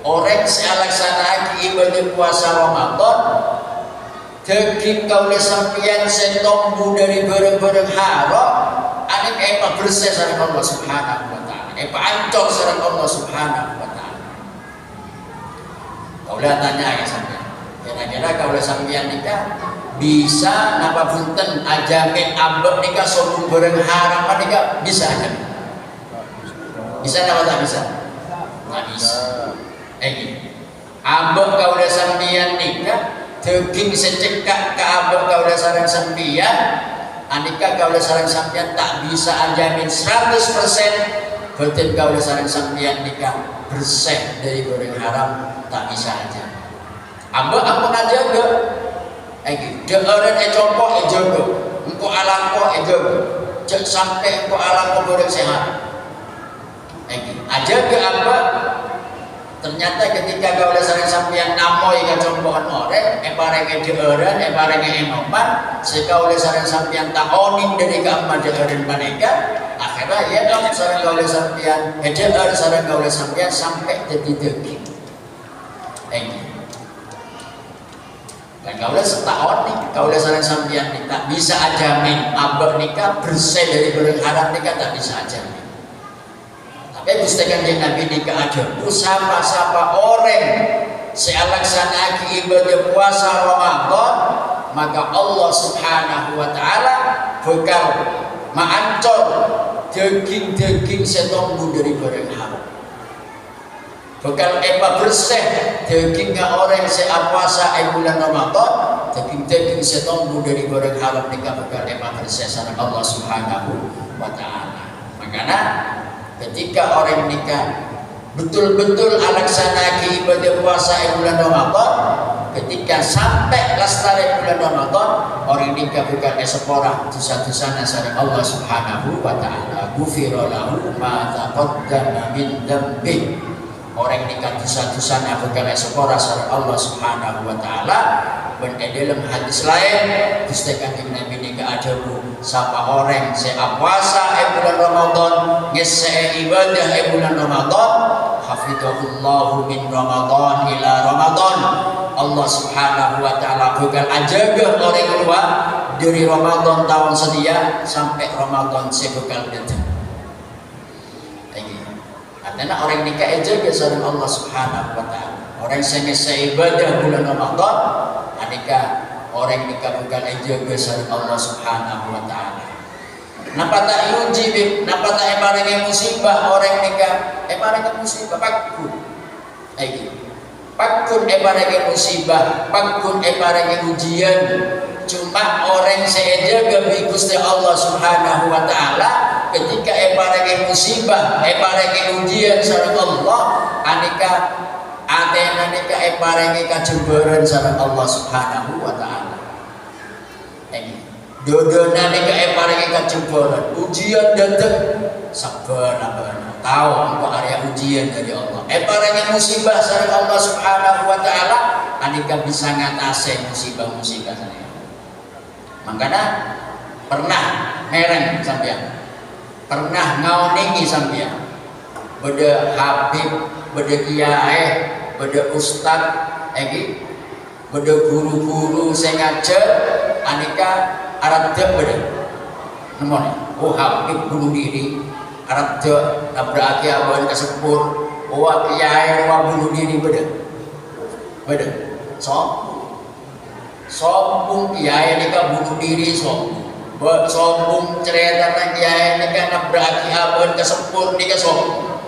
Orang sealaksana ibadah puasa Ramadan daging kaula sampeyan setombu dari bareng-bareng haram anik epa bersih sareng Allah Subhanahu wa taala. Epa ancor sareng Allah Subhanahu wa taala. Kaula tanya ya sampeyan. Kira-kira kaula sampeyan nikah bisa napa punten ajamin ambek nikah sobung bareng haram nikah bisa aja. Bisa napa tak bisa? Nggak bisa. Ambek kaula sampeyan nikah daging secekak ka ambek kaula sareng sampeyan anika kaula sareng sampeyan tak bisa ajamin 100% batin kaula sareng sampeyan nikah bersih dari barang haram tak bisa aja. Ambek ampun aja enggak. Deoren compok jaga, engko alangko jaga. Cek sampai engko alangko bareng sehat. Aja ke apa? Ternyata ketika kaula sareng sampeyan namoy ka compokan orek, parenge deoren, parenge enoman, sekaula sareng sampeyan taoning dari ka amma deoren maneka, akhirnya ya dong sareng kaula sampeyan, deoren sareng kaula sampeyan sampai dadi daging. Dan kaula setahun nih, kaula sareng sampeyan nih tak bisa ajamin abah nikah bersih dari barang haram nikah tak bisa ajamin. Tapi Gusti Kanjeng Nabi nikah aja. Sapa-sapa orang sealaksana ibadah puasa Ramadan, maka Allah Subhanahu wa taala bakal maancor daging-daging setombu dari barang haram. Bakal epa bersih daging orang sepuasa bulan Ramadan, daging-daging setombu dari barang haram nikah bakal epa bersih sareng Allah Subhanahu wa taala. Makanya ketika orang nikah betul-betul alaksana ibadah puasa bulan Ramadan, ketika sampai lestari bulan Ramadan, orang nikah bukan sepora dosa-dosana sareng Allah Subhanahu wa taala. Ghufira lahu ma taqaddama min dzambi. Orang nikah dosa-dosana bukan sepora sareng Allah Subhanahu wa taala. Dan dalam hadis lain Gusti Kanjeng Nabi nikah ajabu sapa orang puasa bulan Ramadan ngese ibadah bulan Ramadan hafidhahullahu min Ramadan ila Ramadan. Allah Subhanahu wa taala bakal ajaga orang keluar dari Ramadan tahun sedia sampai Ramadan sebekal datang. Artinya orang nikah ajaga sareng Allah Subhanahu wa taala. Orang sing ngese ibadah bulan Ramadan anika orang nikah bukan ajaga sareng Allah Subhanahu wa taala. Napa tak yuji, napa tak paringe musibah orang nikah, paringe musibah pakun. Pakun paringe musibah, pakun paringe ujian. Cuma orang sejaga bi Gusti Allah Subhanahu wa taala ketika paringe musibah, paringe ujian sareng Allah anika atena nika paringe kajembaran sareng Allah Subhanahu wa taala. Dodona nika paringe kajembaran, ujian datang sabar tahu engko area ujian dari Allah. Paringe musibah sareng Allah Subhanahu wa taala anika bisa ngatasi musibah-musibah sareng. Makanya pernah mereng sampeyan. Pernah ngaoningi sampeyan. Beda Habib, beda kiai, beda ustad, beda guru-guru sing ngajar anika arep beda. Nemon, oh Habib bunuh diri, arep nabraki awan kesepur, oh kiai bunuh diri beda. Beda. Sombong kiai nika bunuh diri sombong. Sombong cerita nang kiai nika nabraki awan kesepur nika sombong.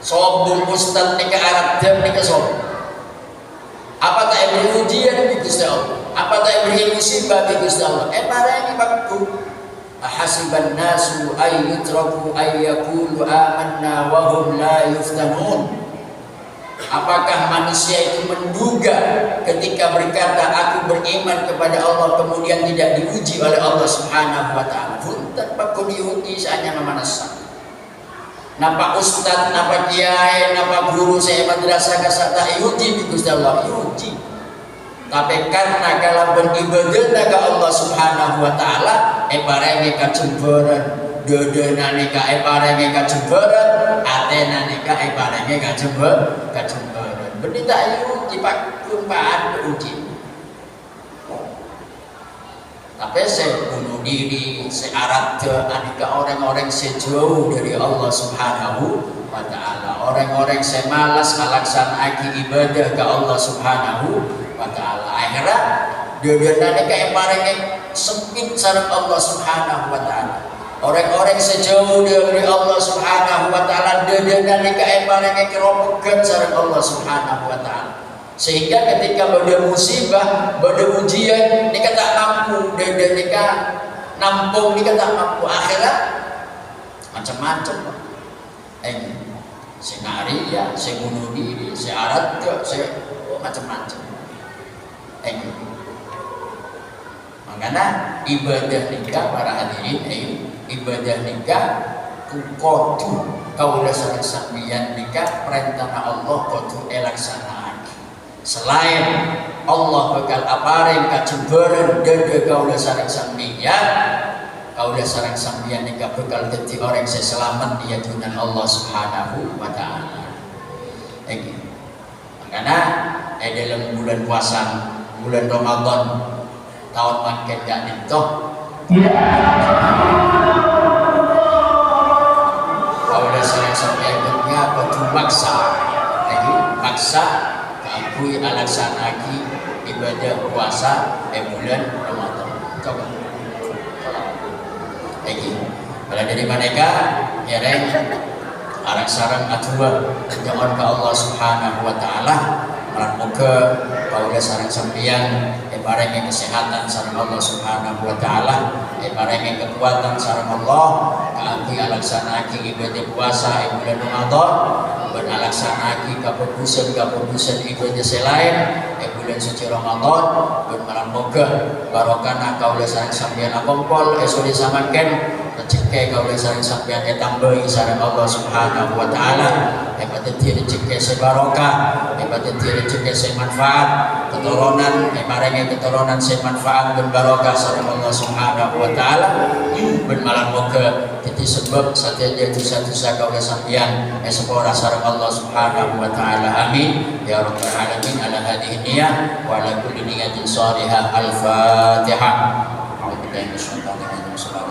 Sombong ustad nika arep nika sombong. Apa tak beri ujian di Gusti Allah? Apa tak beri musibah di Gusti Allah? Paringi bakku. Ahasiban nasu ay yutraku ay yaqulu amanna wa hum la yuftanun. Apakah manusia itu menduga ketika berkata aku beriman kepada Allah kemudian tidak diuji oleh Allah Subhanahu wa taala? Punten pakku diuji saanya manusia. Napa ustad, napa kiai, napa guru saya madrasah kasata uji di Gusti Allah uji. Tapi karena kalau beribadah ke Allah Subhanahu wa taala paringi kajembaran, dodonane kae paringi kajembaran, atene kae paringi kajembaran. Benita ayu dipaktumpaan beruji. Tapi saya bunuh diri, saya arada anika orang-orang sejauh dari Allah Subhanahu wa ta'ala. Orang-orang saya malas melaksanakan ibadah ke Allah Subhanahu wa ta'ala. Akhirnya dodonane kayak paringi sempit sareng Allah Subhanahu wa ta'ala. Orang-orang sejauh dari Allah Subhanahu wa ta'ala dodonane kayak paringi keropegan sareng Allah Subhanahu wa ta'ala. Sehingga ketika pada musibah, pada ujian, ini tak mampu, dan nikah nampung, ini tak mampu. Akhirnya macam-macam. Saya naria, saya bunuh diri, saya arad, saya macam-macam. Makanya ibadah nikah para hadirin, ibadah nikah kudu kaulah sareng sampeyan nikah perintah Allah kudu elaksana. Selain Allah bakal aparing kajembaran dada kaulah sareng sampeyan, kaulah sareng sampeyan nikah bakal dadi orang yang selamat di hadapan Allah Subhanahu wa taala. Makanya dalam bulan puasa, bulan Ramadan tahun makin gak nyentuh. Kaulah sareng sampeyan dunia kudu maksa kui alaksanaki ibadah puasa bulan Ramadan. Coba. Kalau dari mereka ya arang sarang atua jangan ke Allah Subhanahu wa taala moga kaulah sareng sampeyan paringi kesehatan sareng Allah Subhanahu wa taala paringi kekuatan sareng Allah kangge alaksanaki ibadah puasa bulan Ramadan ben alaksanaki kaputusan ibadah selain bulan suci Ramadan ben moga barokah kaulah sareng sampeyan apompol esuk disamaken rezeki kaulah sareng sampeyan tambahi sareng Allah Subhanahu wa taala dadi rezeki sebarokah dadi rezeki semanfaat keturunan paringi keturunan semanfaat dan barokah sareng Allah Subhanahu wa taala ben malam moga dadi sebab sadaya dosa-dosa kaulah sampeyan sepora sareng Allah Subhanahu wa taala. Amin ya rabbal alamin. Ala hadhihi niyyah wa ala kulli niyatin shalihah. Al-Fatihah. A'udzubillahi minasyaitonir rajim.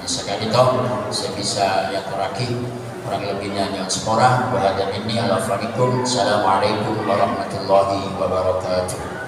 Sekali toh saya bisa yang terakhir kurang lebihnya yang sepora bahagian ini. Assalamualaikum warahmatullahi wabarakatuh.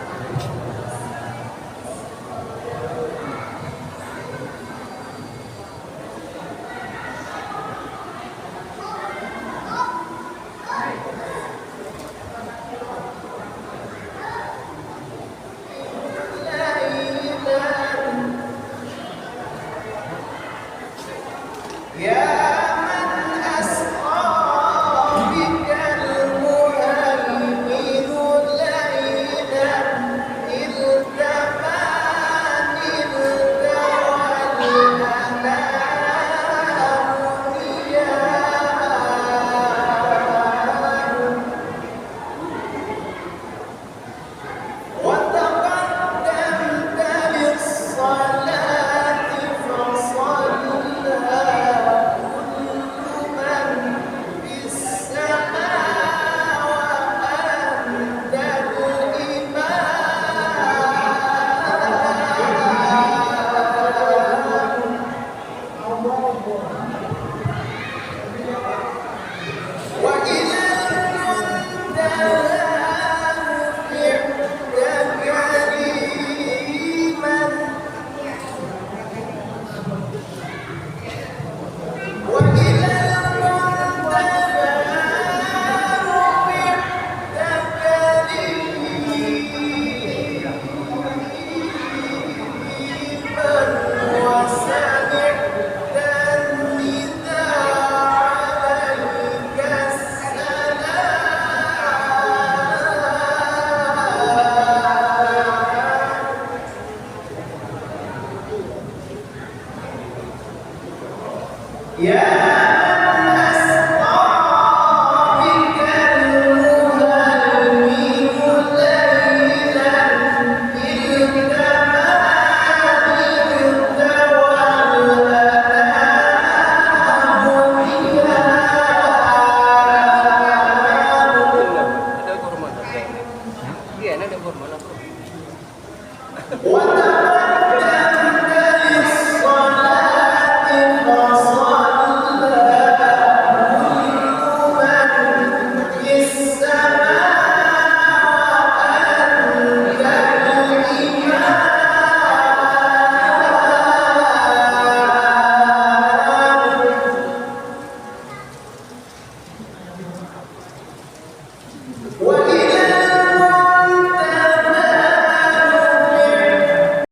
Muhammad